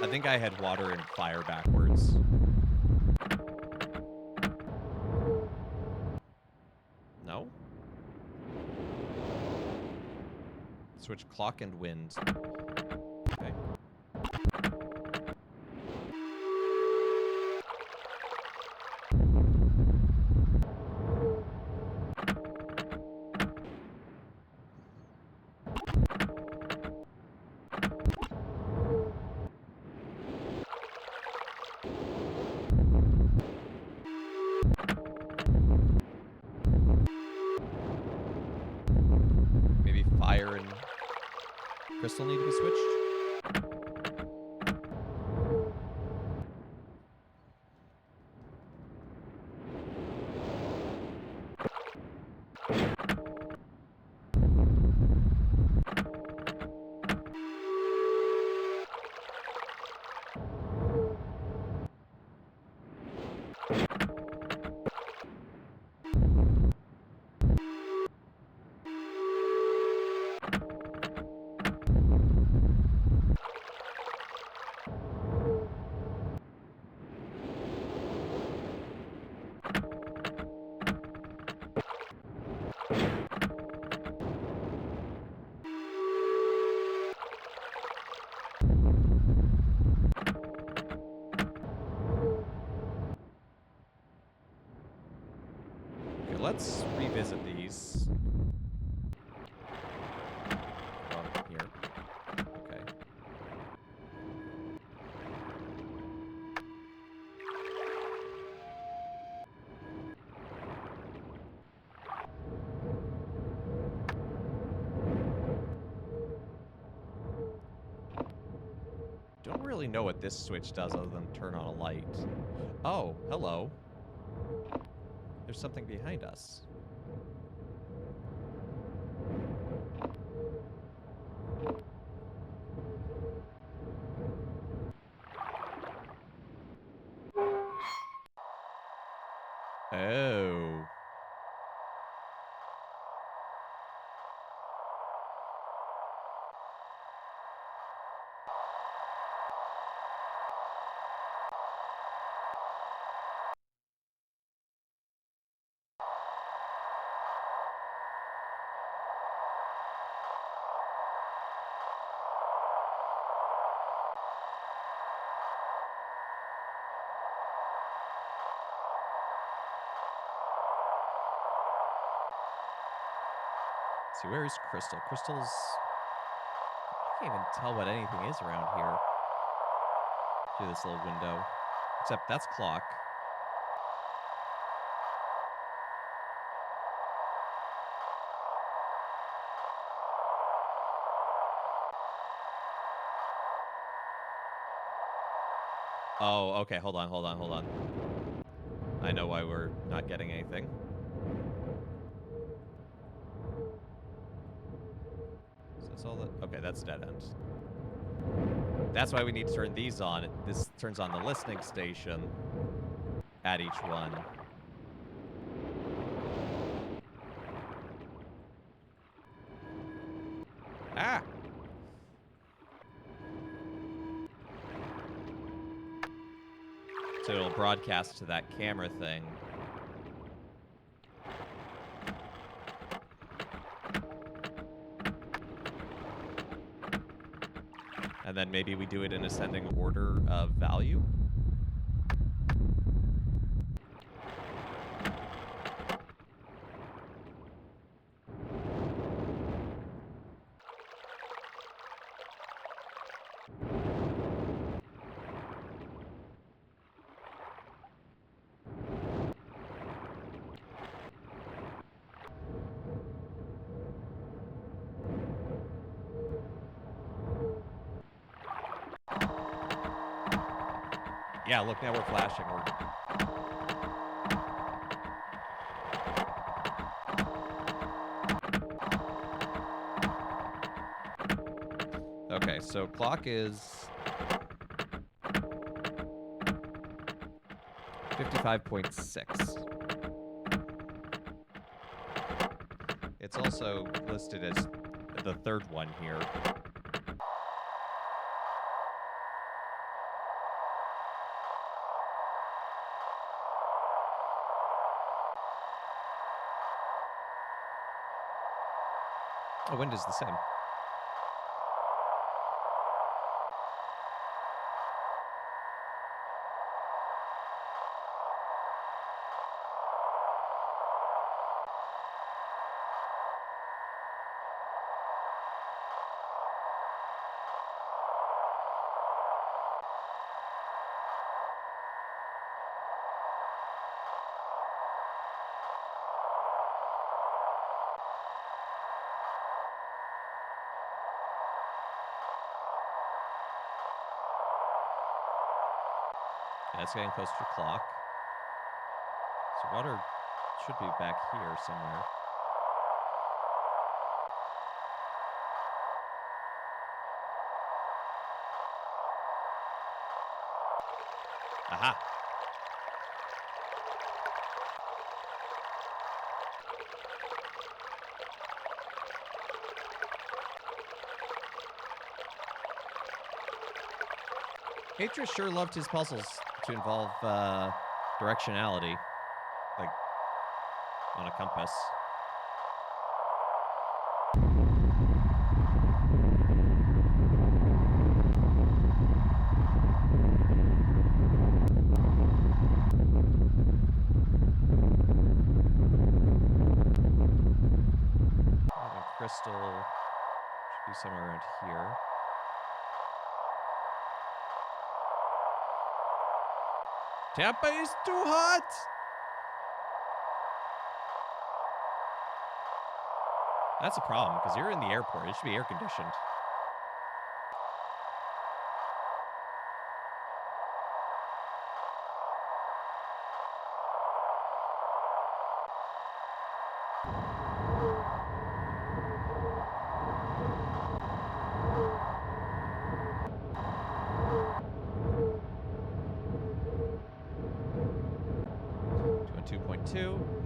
I think I had water and fire backwards. No? Switch clock and wind. Okay. Maybe fire and crystal need to be switched? let's revisit these. Here. Okay. Don't really know what this switch does other than turn on a light. Oh, hello. There's something behind us. Oh. See, where is Crystal? Crystal's... I can't even tell what anything is around here. Through this little window. Except that's Clock. Oh, okay, hold on. I know why we're not getting anything. So that's all that... Okay, that's dead end. That's why we need to turn these on. This turns on the listening station at each one. Ah! So it'll broadcast to that camera thing. And then maybe we do it in ascending order of value? Yeah, look, now we're flashing. Okay, so clock is 55.6. It's also listed as the third one here. Oh, wind is the same. Yeah, it's getting close to clock. So water should be back here somewhere. Aha! Atris sure loved his puzzles to involve directionality, like on a compass. Crystal should be somewhere around here. Tampa is too hot! That's a problem, because you're in the airport. It should be air-conditioned.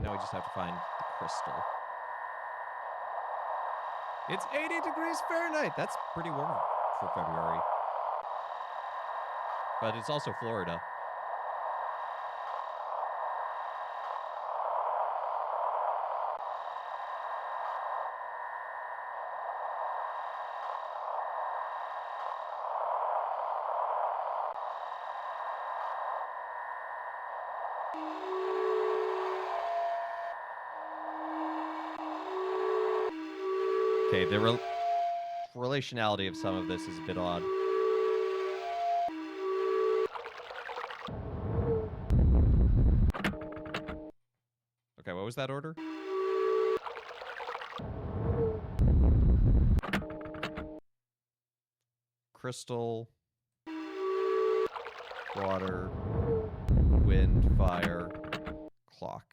Now we just have to find the crystal. It's 80 degrees Fahrenheit. That's pretty warm for February. But it's also Florida. Okay, the relationality of some of this is a bit odd. Okay, what was that order? Crystal, water, wind, fire, clock.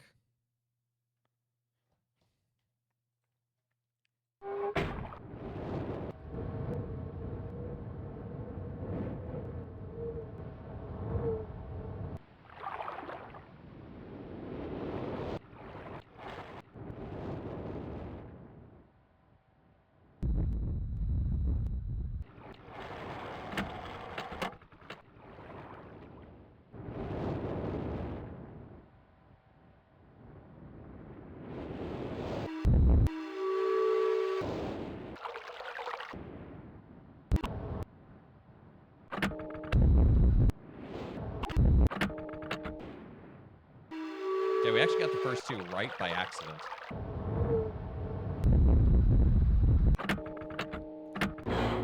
Okay, we actually got the first two right by accident.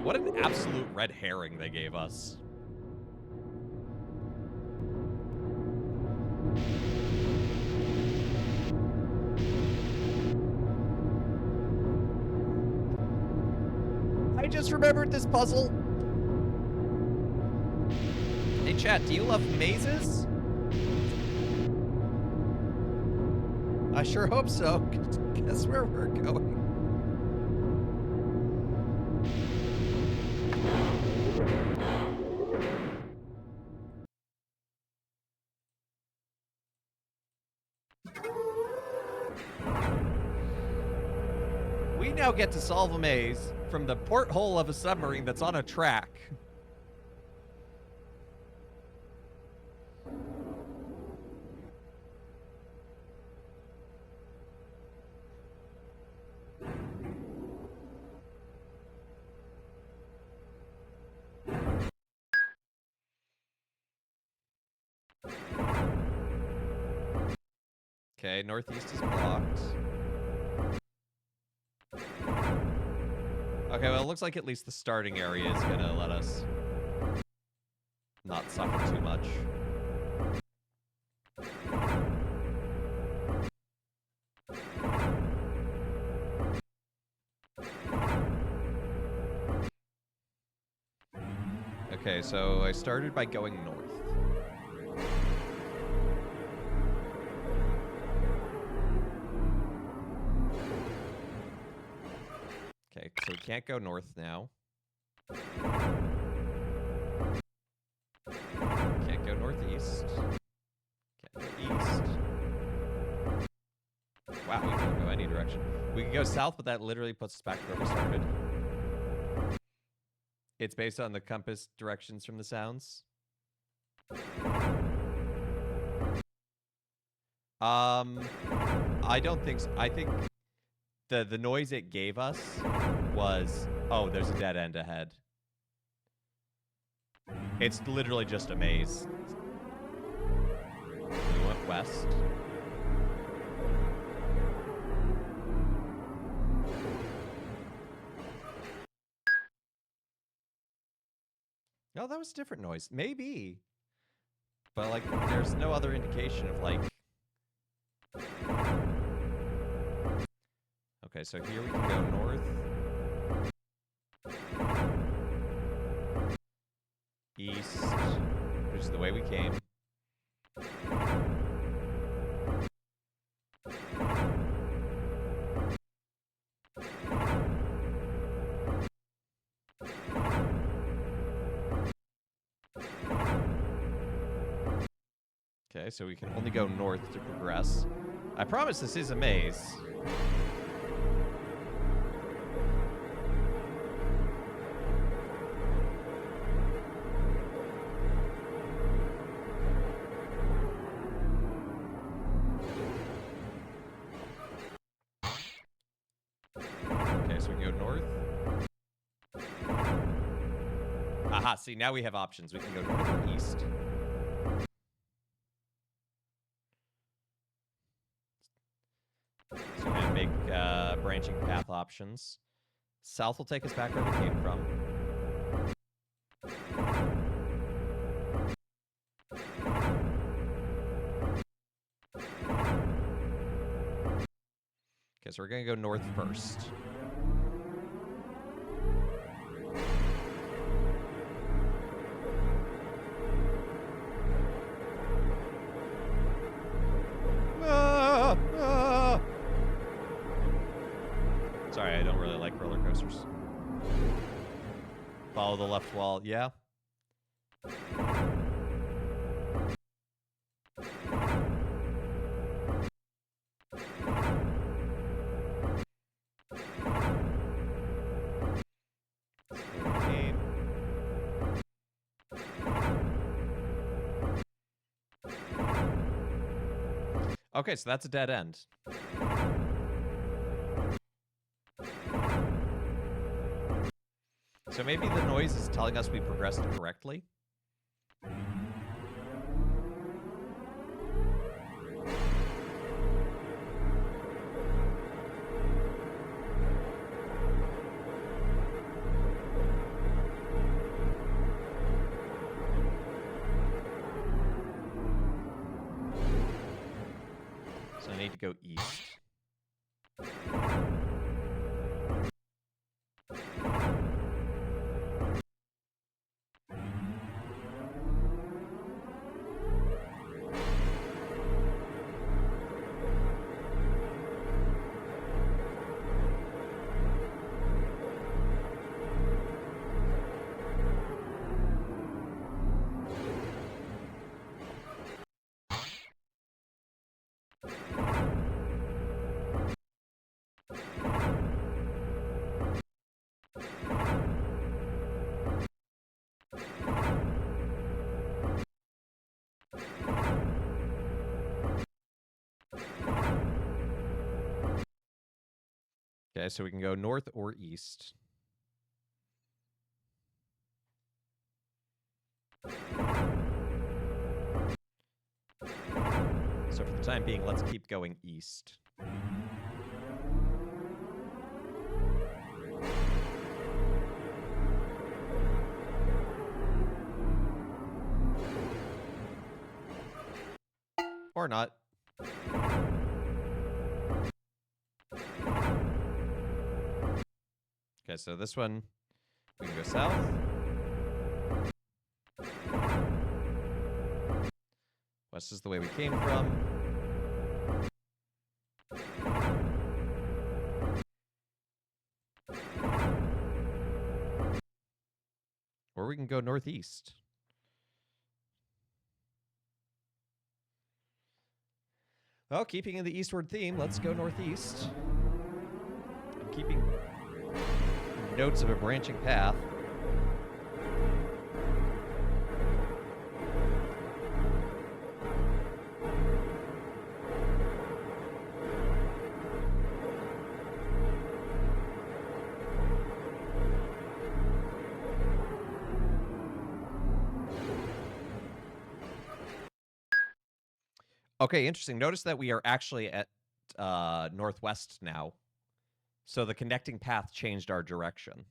What an absolute red herring they gave us. I just remembered this puzzle. Hey, chat, do you love mazes? I sure hope so. Guess where we're going. We now get to solve a maze from the porthole of a submarine that's on a track. Okay, northeast is blocked. Okay, well, it looks like at least the starting area is gonna let us not suffer too much. Okay, so I started by going north. Okay, so we can't go north now. Can't go northeast. Can't go east. Wow, we can't go any direction. We can go south, but that literally puts us back where we started. It's based on the compass directions from the sounds. I don't think so. I think the noise it gave us was, oh, there's a dead end ahead. It's literally just a maze. We went west. Oh, that was a different noise. Maybe. But, like, there's no other indication of, like... Okay, so here we can go north. East, which is the way we came. Okay, so we can only go north to progress. I promise this is a maze. Okay, so we can go north. Aha, see, now we have options. We can go north or east. So we're going to make branching path options. South will take us back where we came from. Okay, so we're going to go north first. Sorry, I don't really like roller coasters. Follow the left wall. Yeah. Okay, so that's a dead end. So maybe the noise is telling us we progressed correctly. So I need to go east. Okay, so we can go north or east. So for the time being, let's keep going east. Or not. Okay, so this one, we can go south. West is the way we came from. Or we can go northeast. Well, keeping in the eastward theme, let's go northeast. I'm keeping notes of a branching path. Okay, interesting. Notice that we are actually at northwest now. So the connecting path changed our direction.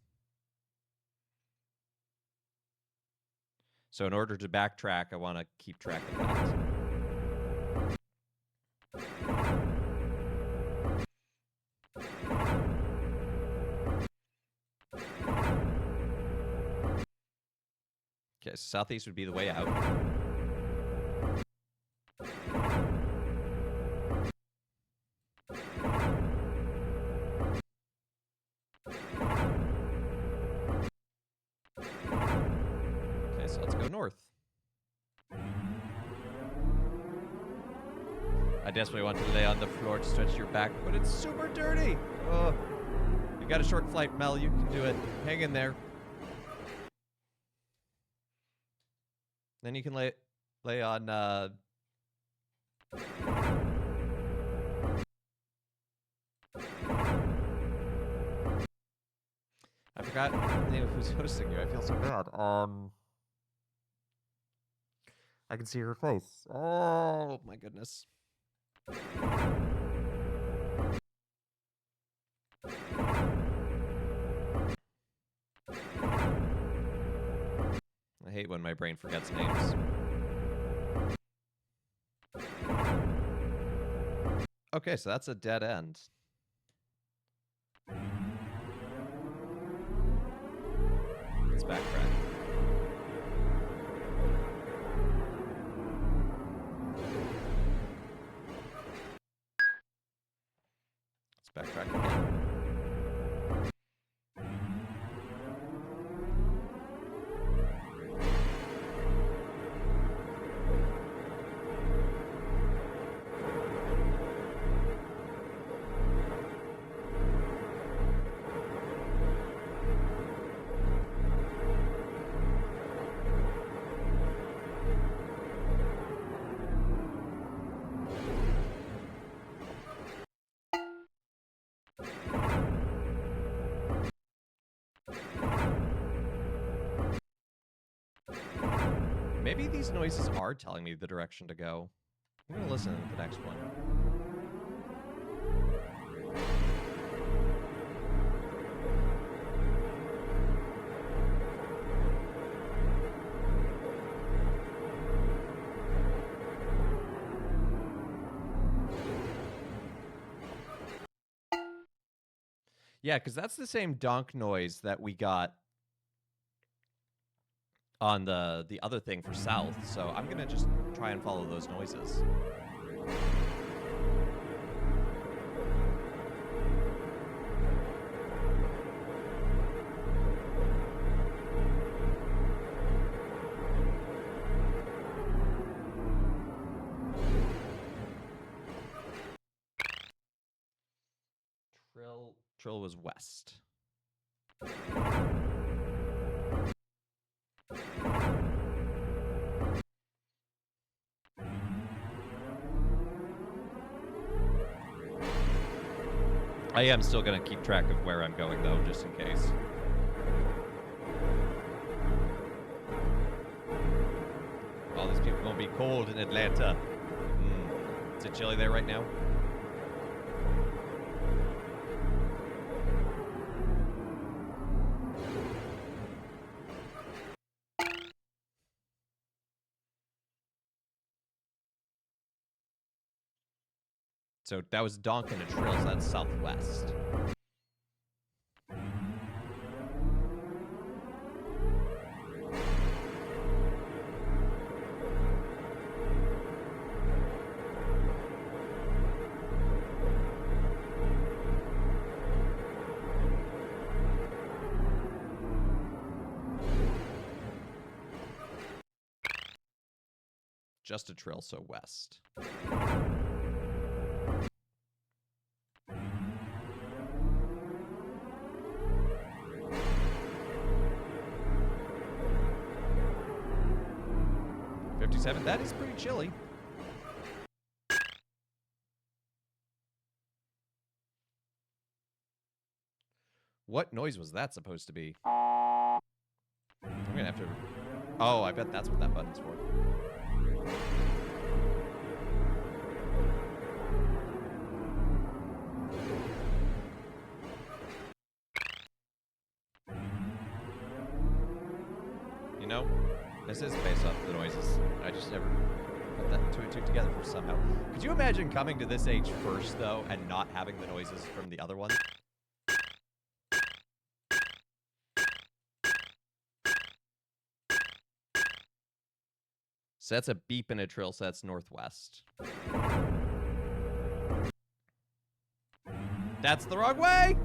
So in order to backtrack, I want to keep track of that. Okay, so southeast would be the way out. Okay, so let's go north. I desperately want to lay on the floor to stretch your back, but it's super dirty. Oh, you got a short flight, Mel. You can do it. Hang in there. Then you can lay on. I forgot the name of who's hosting you. I feel so bad. I can see her face. Oh my goodness. I hate when my brain forgets names. Okay, so that's a dead end. Let's backtrack. Let's backtrack again. Maybe these noises are telling me the direction to go. I'm gonna listen to the next one. Yeah, because that's the same donk noise that we got on the other thing for south. So I'm gonna just try and follow those noises. Trill was west. I am still going to keep track of where I'm going, though, just in case. All these people are going to be cold in Atlanta. Is it chilly there right now? So that was donk and a trill, so that's southwest. Just a trill, so west. That is pretty chilly. What noise was that supposed to be? I'm gonna have to... Oh, I bet that's what that button's for. You know, This is based off the noises. I just never put that two and two together for somehow. Could you imagine coming to this age first, though, and not having the noises from the other one? So that's a beep and a trill, so that's northwest. That's the wrong way!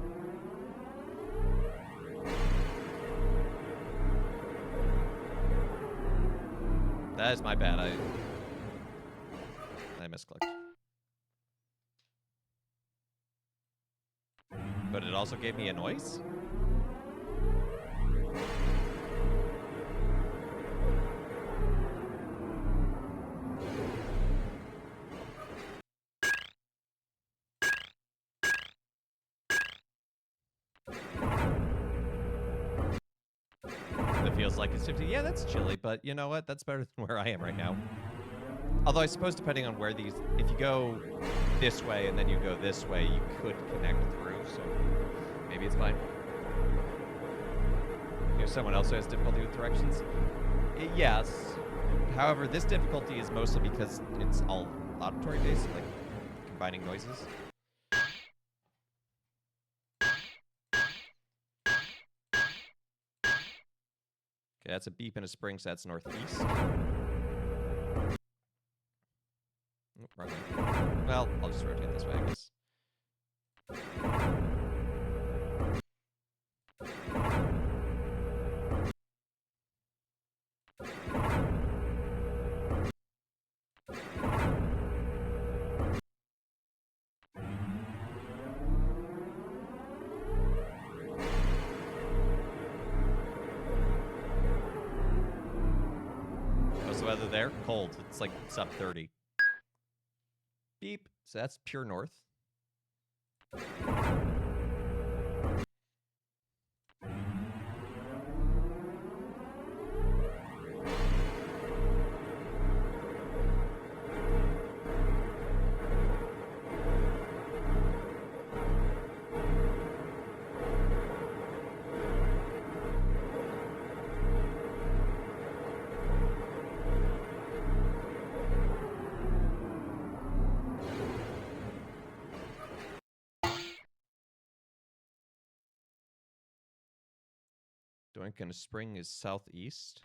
That is my bad. I misclicked. But it also gave me a noise? It feels like it's 50. Yeah, that's chilly, but you know what? That's better than where I am right now. Although I suppose depending on where these... If you go this way and then you go this way, you could connect through, so maybe it's fine. You know, someone else who has difficulty with directions? Yes. However, this difficulty is mostly because it's all auditory based, like combining noises. Okay, that's a beep and a spring, so that's northeast. Oh, wrong way. Well, I'll just rotate this way, I guess. What's the weather there? Cold. It's like sub 30. Beep. So that's pure north. Doink and a spring is southeast.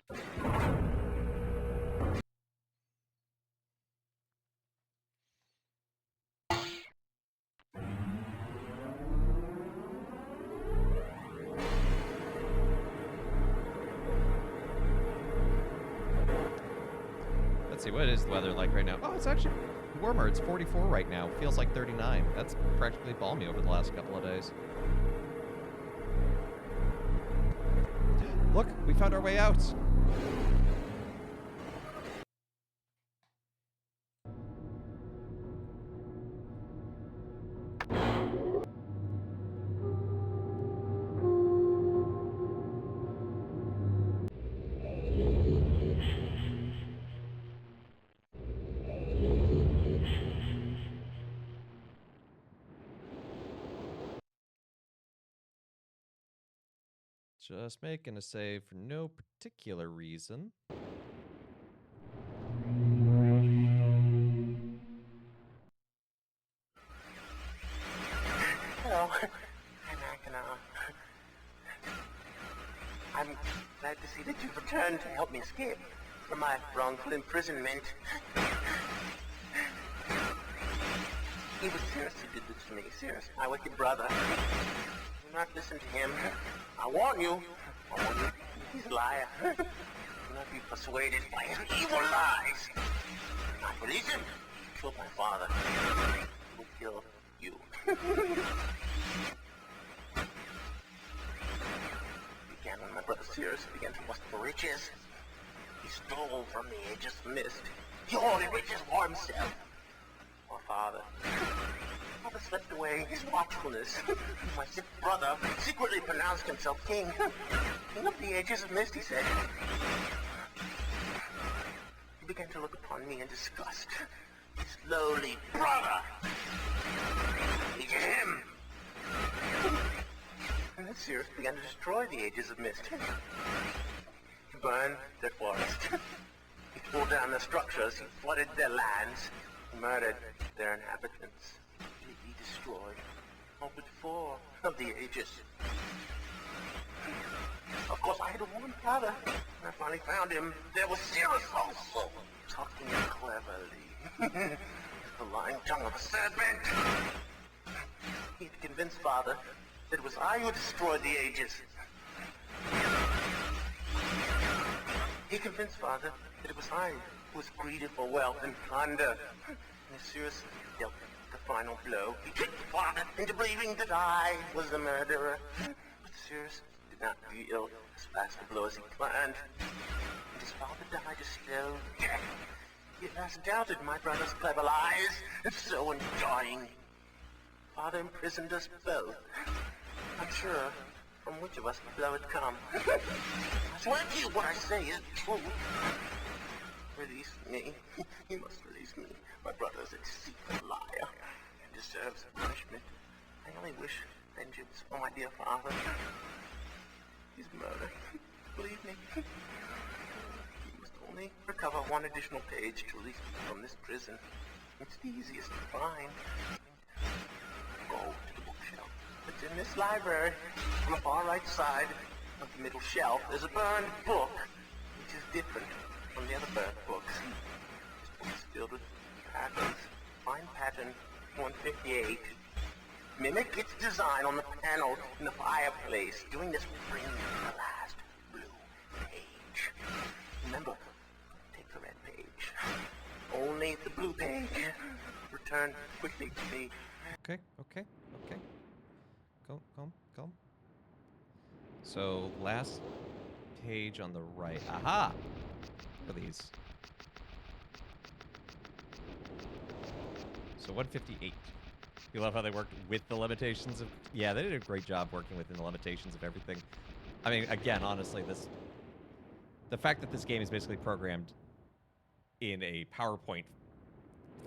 Let's see, what is the weather like right now? Oh, it's actually warmer. It's 44 right now. Feels like 39. That's practically balmy over the last couple of days. Look, we found our way out. Just making a save for no particular reason. Hello. I'm glad to see that you've returned to help me escape from my wrongful imprisonment. It was Cirrus who did this to me. Cirrus, my wicked brother. Do not listen to him. I warn you. He's a liar. Do not be persuaded by his evil lies. Do not believe him. He killed my father. He will kill you. Began when my brother Cirrus began to lust for riches. He stole from the ages of Myst. He hoarded riches for himself. My father slipped away his watchfulness. My sick brother secretly pronounced himself king. King of the ages of Myst, he said. He began to look upon me in disgust. His lowly brother. Hated him. And then Cirrus began to destroy the ages of Myst. He burned their forest. He tore down their structures, he flooded their lands, he murdered their inhabitants. He destroyed all but 4 of the ages. Of course, I had to warn Father. When I finally found him, there was Cirrus also, talking cleverly. The lying tongue of a serpent. He had convinced Father that it was I who destroyed the ages. He convinced Father that it was I who was greedy for wealth and plunder. And as Cirrus dealt the final blow, he tricked Father into believing that I was the murderer. But Cirrus did not reveal as fast a blow as he planned. And his father died a slow death. He has doubted my brother's clever lies, and so in dying, Father imprisoned us both. Unsure from which of us the blow had come. I swear to you what I say is true. Release me. You must release me. My brother's a deceitful liar and deserves punishment. I only wish vengeance for my dear father. He's murdered. Believe me. He must only recover 1 additional page to release me from this prison. It's the easiest to find. Go to the bookshelf. It's in this library. On the far right side of the middle shelf, there's a burned book, which is different from the other burned books. This book is filled with patterns. Find pattern 158. Mimic its design on the panel in the fireplace. Doing this will bring you to the last blue page. Remember, take the red page. Only the blue page. Return quickly to me. Okay. Calm. So, last page on the right. Aha! What are these? So 158. You love how they worked with the limitations of... Yeah, they did a great job working within the limitations of everything. I mean, again, honestly, the fact that this game is basically programmed in a PowerPoint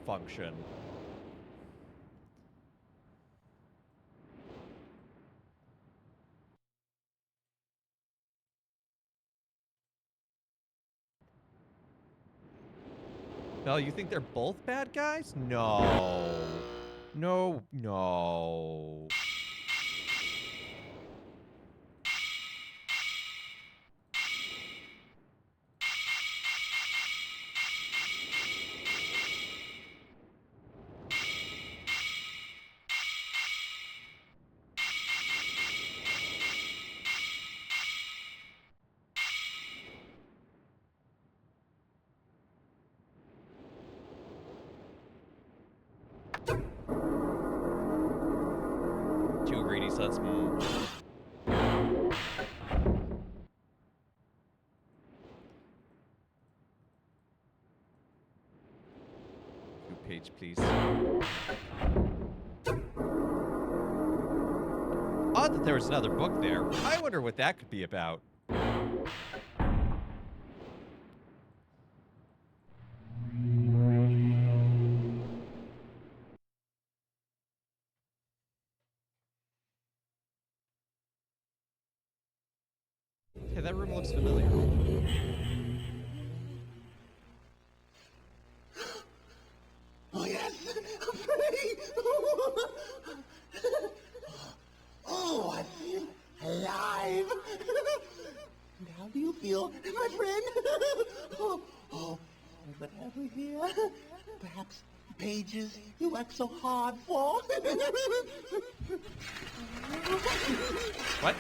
function. No, you think they're both bad guys? No. No. 2 greedy sluts. Page, please. Odd that there was another book there. I wonder what that could be about. Hey, that room looks familiar. Oh, yes! I'm free! Oh, I feel alive! And how do you feel, my friend? But have we here? Perhaps pages you work so hard for? What?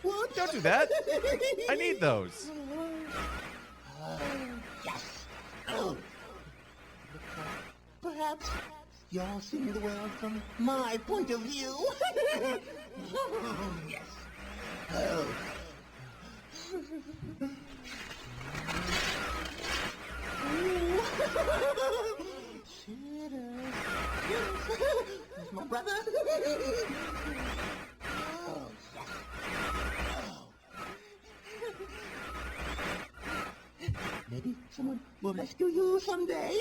What? Don't do that! I need those! Yes! Oh. Perhaps you're seeing the world from my point of view. Yes. Oh. There's my brother. Oh, yes. Maybe someone will rescue you someday.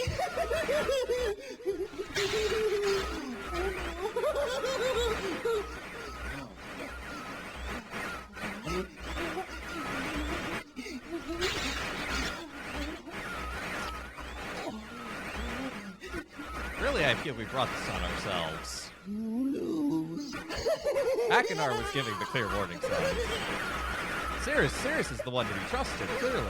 feel we brought this on ourselves. You lose. Akinar was giving the clear warning signs. Sirius is the one to be trusted, clearly.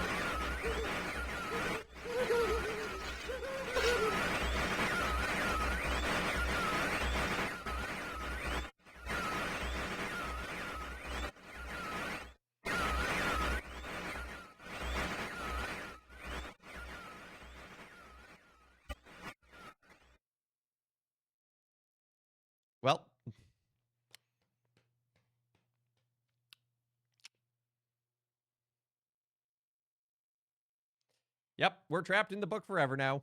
Well, yep, we're trapped in the book forever now.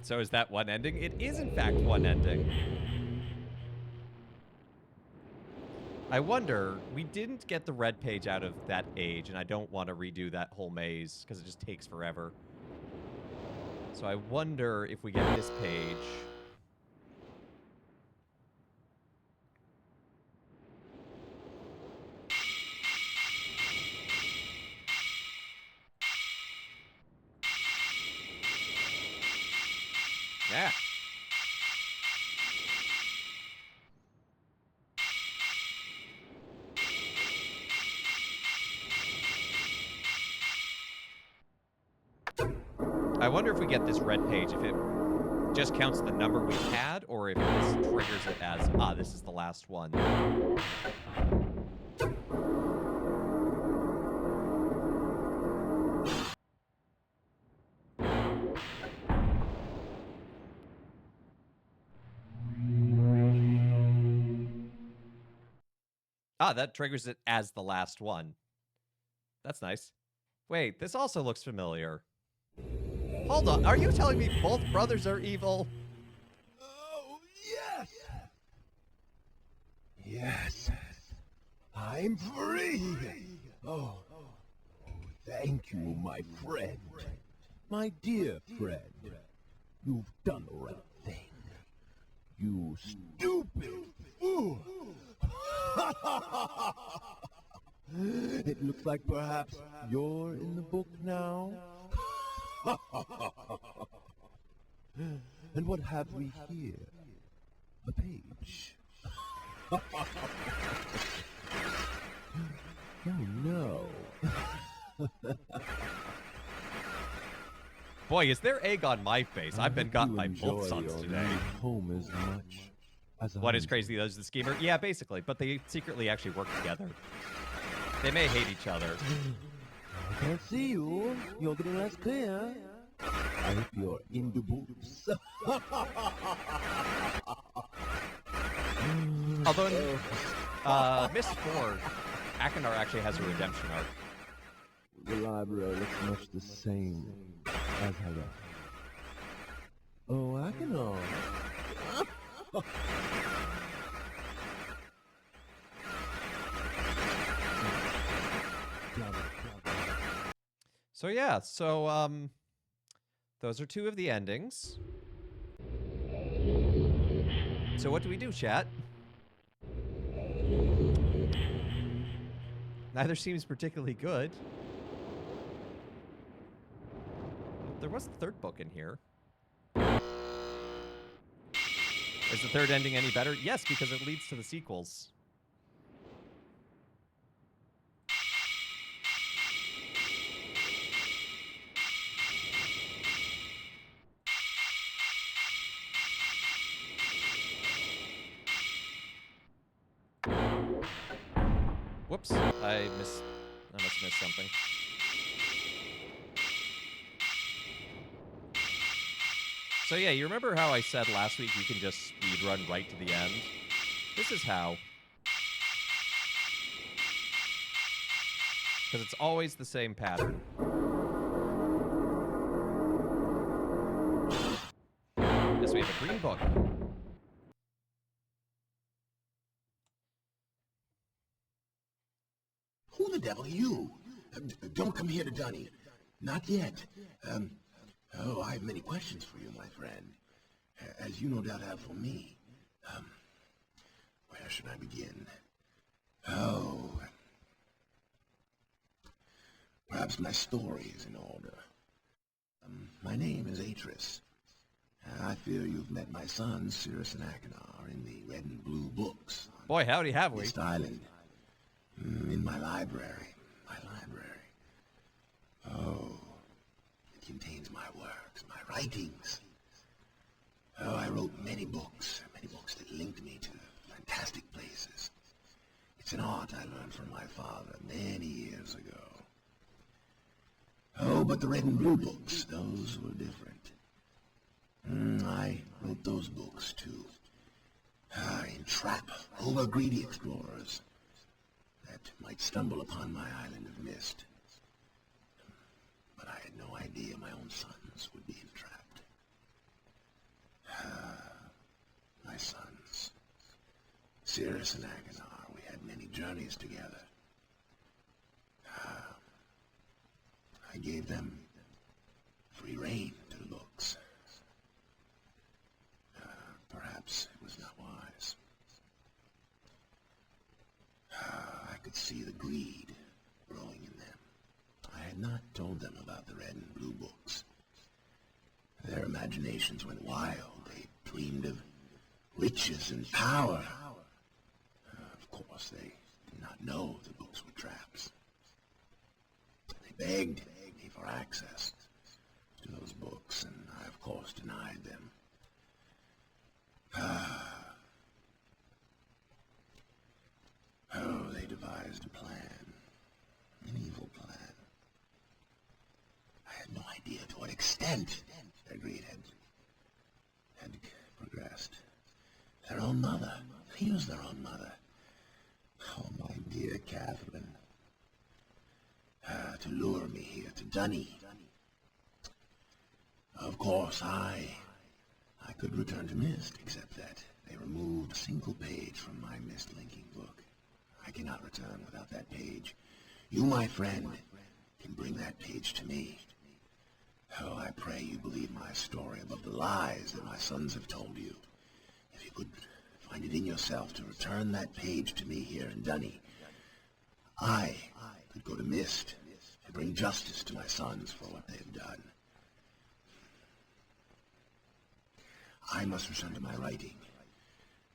So is that one ending? It is, in fact, one ending. I wonder, we didn't get the red page out of that age, and I don't want to redo that whole maze, because it just takes forever. So I wonder if we get this page. Yeah. I wonder if we get this red page, if it just counts the number we had, or if this triggers it as, this is the last one. That triggers it as the last one. That's nice. Wait, this also looks familiar. Hold on, are you telling me both brothers are evil? Oh, yes! Yes. I'm free! Oh, thank you, my friend. My dear friend. You've done the right thing. You stupid fool! It looks like perhaps you're in the book now. And what have we here? A page. Oh no. Boy, is there egg on my face. I've been got by both sons today. Home as much as What is crazy, though, is the schemer? Yeah, basically, but they secretly actually work together. They may hate each other. I can't see you. You're getting less clear. I hope you're in the boots. Although in Myst 4, Akinar actually has a redemption arc. The library looks much the same as I left. Oh, I can know. So yeah, those are two of the endings. So what do we do, chat? Neither seems particularly good. There was the third book in here. Is the third ending any better? Yes, because it leads to the sequels. Whoops, I must have missed something. So yeah, you remember how I said last week you can just speedrun right to the end? This is how. Because it's always the same pattern. Yes, we have a green book. Who the devil are you? Don't come here to Dunny. Not yet. Oh, I have many questions for you, my friend. As you no doubt have for me. Where should I begin? Oh. Perhaps my story is in order. My name is Atris. I fear you've met my son, Cirrus and Achenar, in the red and blue books. Boy, howdy have we. Myst Island. In my library. My library. Oh, it contains my works, my writings. Oh, I wrote many books that linked me to fantastic places. It's an art I learned from my father many years ago. Oh, but the red and blue books, those were different. I wrote those books to entrap over-greedy explorers that might stumble upon my island of Myst. But I had no idea my own sons would be entrapped. My sons, Cirrus and Achenar, we had many journeys together. I gave them free rein to the books. Perhaps it was not wise. I could see the greed growing in them. I had not told them about the red and blue books. Their imaginations went wild. They dreamed of riches and power. Of course, they did not know the books were traps. They begged me for access to those books, and I, of course, denied them. Oh, they devised a plan, an evil plan. I had no idea to what extent their greed had progressed. Their own mother, he was their own mother. Oh, my dear Catherine. To lure me here to Dunny. Of course, I could return to Myst, except that they removed a single page from my Myst linking book. I cannot return without that page. You, my friend, can bring that page to me. Oh, I pray you believe my story above the lies that my sons have told you. If you could find it in yourself to return that page to me here in Dunny, I could go to Myst and bring justice to my sons for what they have done. I must return to my writing.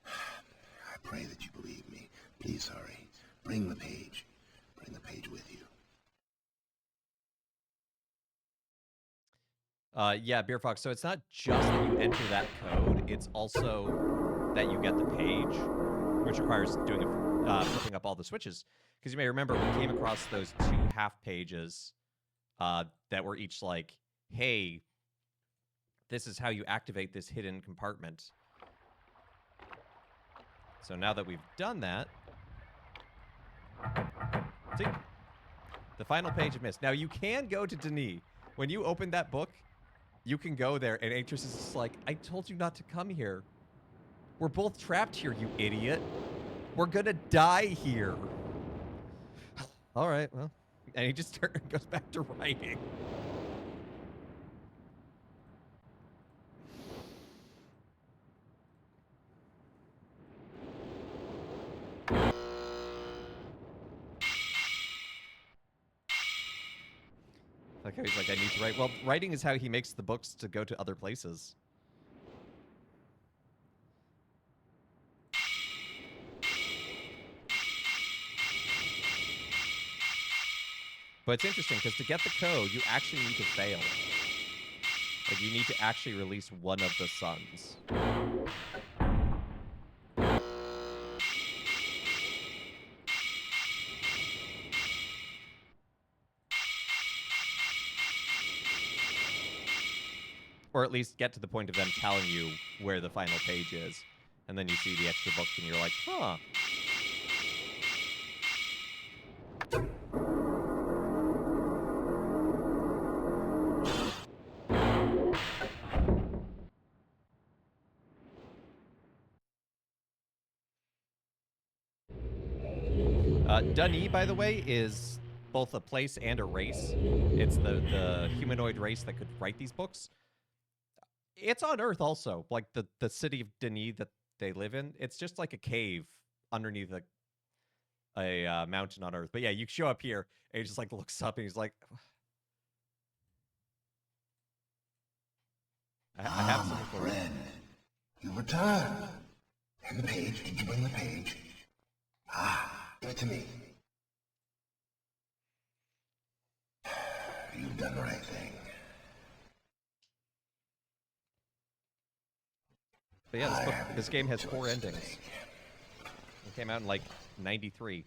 I pray that you believe me. Please hurry. Bring the page. Bring the page with you. Yeah, Beer Fox. So it's not just that you enter that code; it's also that you get the page, which requires doing flipping up all the switches. Because you may remember we came across those 2 half pages that were each like, "Hey, this is how you activate this hidden compartment." So now that we've done that, see, the final page of Myst. Now you can go to Denis. When you open that book, you can go there, and Atris is just like, I told you not to come here. We're both trapped here, you idiot. We're gonna die here. All right, well. And he just goes back to writing. Like how he's like, I need to write. Well, writing is how he makes the books to go to other places. But it's interesting, because to get the code, you actually need to fail. Like, you need to actually release one of the sons. Or at least get to the point of them telling you where the final page is. And then you see the extra book and you're like, huh. Dunny, by the way, is both a place and a race. It's the humanoid race that could write these books. It's on Earth also, like the city of Denis that they live in. It's just like a cave underneath a mountain on Earth. But yeah, you show up here and he just like looks up and he's like, I have something my for you. friend. You returned. And the page, did you bring the page? Give it to me. You've done the right thing. But yeah, this game has 4 endings. It came out in like 93.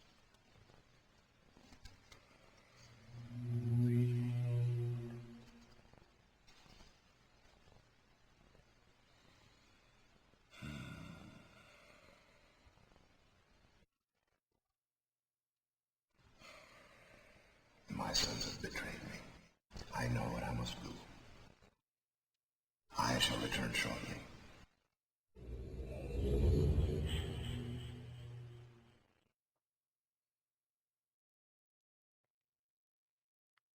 My sons have betrayed me. I know what I must do. I shall return shortly.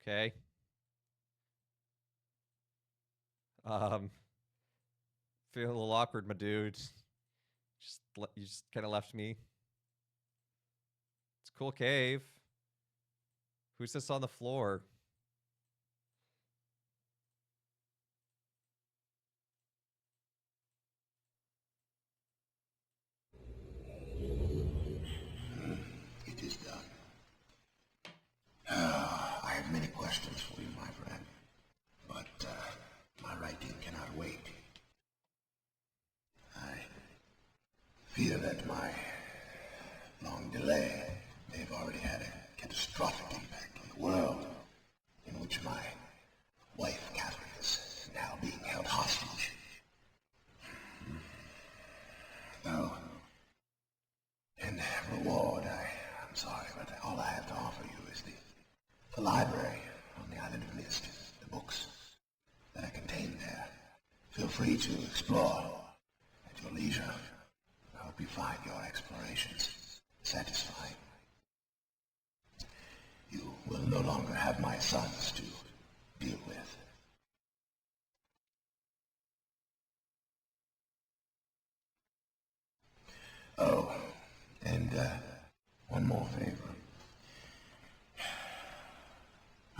Okay. Feel a little awkward, my dude. You just kind of left me. It's a cool cave. Who's this on the floor? It is done. I have many questions for you, my friend. But my writing cannot wait. I fear that my long delay may have already had a catastrophic impact on the world in which my wife, Catherine, is now being held hostage. Oh. In reward, I'm sorry, but all I have to offer you is the library on the island of Myst, the books that are contained there. Feel free to explore at your leisure. I hope you find your explorations satisfying. You will no longer have my sons to deal with. Oh, and one more favor.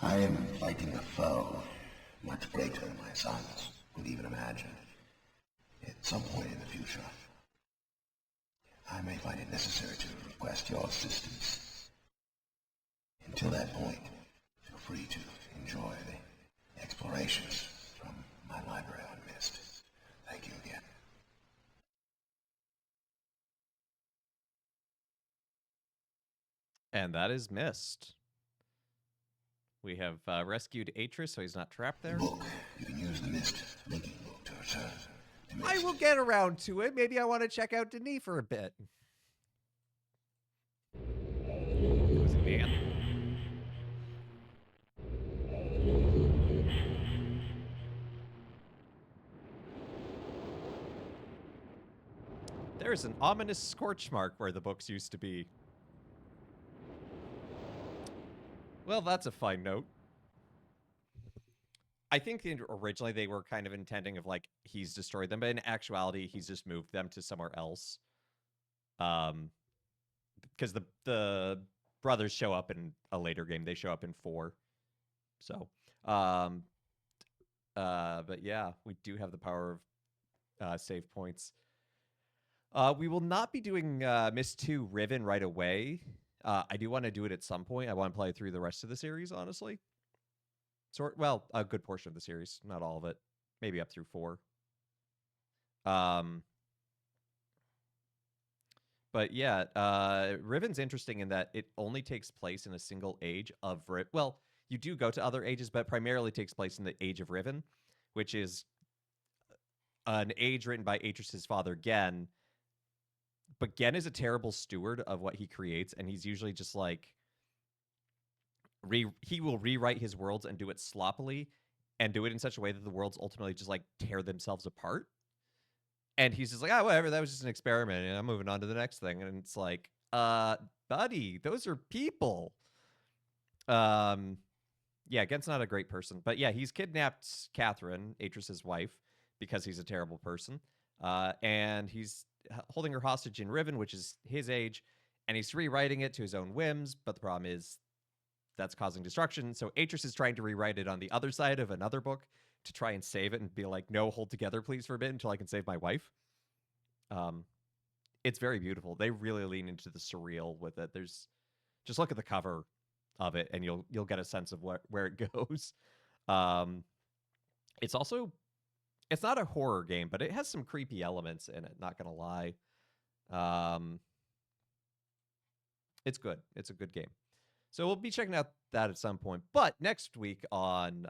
I am fighting a foe much greater than my sons would even imagine. At some point in the future, I may find it necessary to request your assistance. Until that point, feel free to enjoy the explorations from my library on Myst. Thank you again. And that is Myst. We have rescued Atris, so he's not trapped there. Book. You can use the Myst linking book to return to Myst. I will get around to it. Maybe I want to check out Denis for a bit. Cozy man. There's an ominous scorch mark where the books used to be. Well, that's a fine note. I think originally they were kind of intending of like he's destroyed them, but in actuality he's just moved them to somewhere else. Because the brothers show up in a later game. They show up in 4. So, but yeah, we do have the power of save points. We will not be doing Myst 2 Riven right away. I do want to do it at some point. I want to play through the rest of the series, honestly. Well, a good portion of the series, not all of it. Maybe up through 4. But yeah, Riven's interesting in that it only takes place in a single age of Riven. Well, you do go to other ages, but primarily takes place in the age of Riven, which is an age written by Atris's father, Gen. But Gen is a terrible steward of what he creates, and he's usually just like he will rewrite his worlds and do it sloppily and do it in such a way that the worlds ultimately just like tear themselves apart. And he's just like, whatever, that was just an experiment, and I'm moving on to the next thing. And it's like, buddy, those are people. Yeah, Gen's not a great person. But yeah, he's kidnapped Catherine, Atris's wife, because he's a terrible person. And he's holding her hostage in Riven, which is his age. and he's rewriting it to his own whims. But the problem is that's causing destruction. So Atris is trying to rewrite it on the other side of another book to try and save it and be like, no, hold together, please, for a bit until I can save my wife. It's very beautiful. They really lean into the surreal with it. There's just look at the cover of it, and you'll get a sense of where it goes. It's also it's not a horror game, but it has some creepy elements in it. Not gonna lie, it's good. It's a good game. So we'll be checking out that at some point. But next week on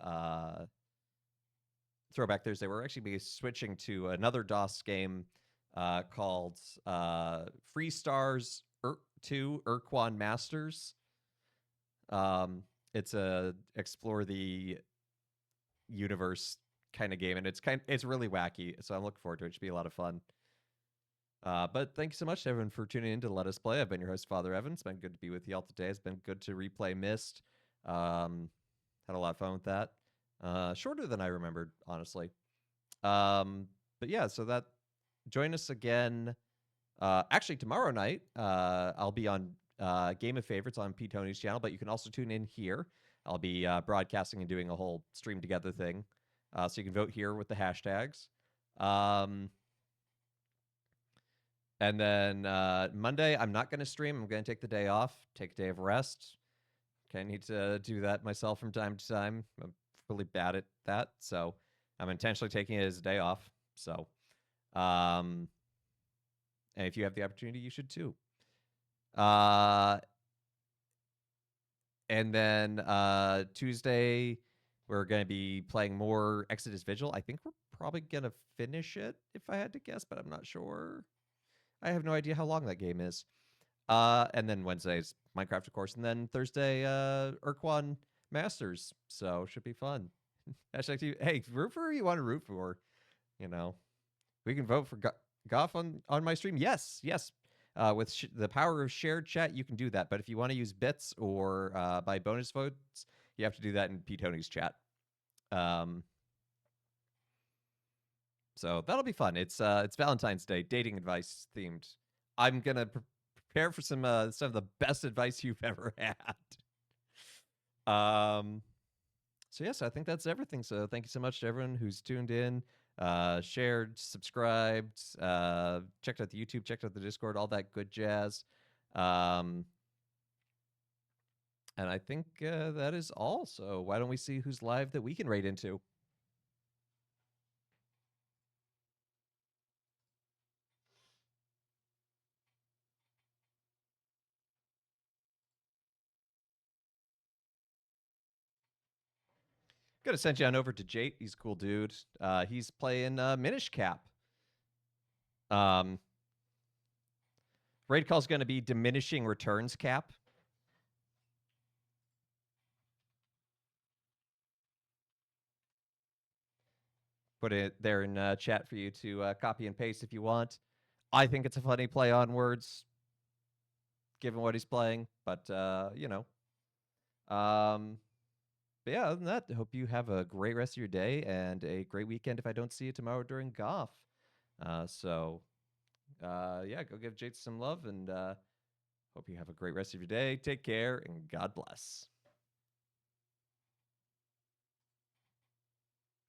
Throwback Thursday, we're actually be switching to another DOS game called Free Stars 2 Urquan Masters. It's a explore the universe kind of game, and it's really wacky. So I'm looking forward to it. It should be a lot of fun. But thank you so much, everyone, for tuning in to Let Us Play. I've been your host, Father Evan. It's been good to be with y'all today. It's been good to replay Myst. Had a lot of fun with that. Shorter than I remembered, honestly. But yeah, so that join us again. Actually, tomorrow night, I'll be on Game of Favorites on P. Tony's channel, but you can also tune in here. I'll be broadcasting and doing a whole stream together thing. So you can vote here with the hashtags. And then Monday, I'm not going to stream. I'm going to take the day off, take a day of rest. Okay, I need to do that myself from time to time. I'm really bad at that, so I'm intentionally taking it as a day off. So, and if you have the opportunity, you should too. And then Tuesday, we're going to be playing more Exodus Vigil. I think we're probably going to finish it, if I had to guess, but I'm not sure. I have no idea how long that game is. And then Wednesday's Minecraft, of course. And then Thursday, Urquan Masters. So should be fun. Hashtag, hey, root for who you want to root for. You know, we can vote for Goff on my stream. Yes. With the power of shared chat, you can do that. But if you want to use bits or buy bonus votes, you have to do that in P. Tony's chat. So that'll be fun. It's Valentine's Day, dating advice themed. I'm gonna prepare for some of the best advice you've ever had. So yes, I think that's everything. So thank you so much to everyone who's tuned in, shared, subscribed, checked out the YouTube, checked out the Discord, all that good jazz. And I think that is all. So why don't we see who's live that we can raid into? Gonna send you on over to Jate. He's a cool dude. He's playing Minish Cap. Raid call is going to be diminishing returns cap. Put it there in chat for you to copy and paste if you want. I think it's a funny play on words, given what he's playing. But you know, but yeah. Other than that, I hope you have a great rest of your day and a great weekend. If I don't see you tomorrow during golf, so yeah, go give Jade some love and hope you have a great rest of your day. Take care and God bless.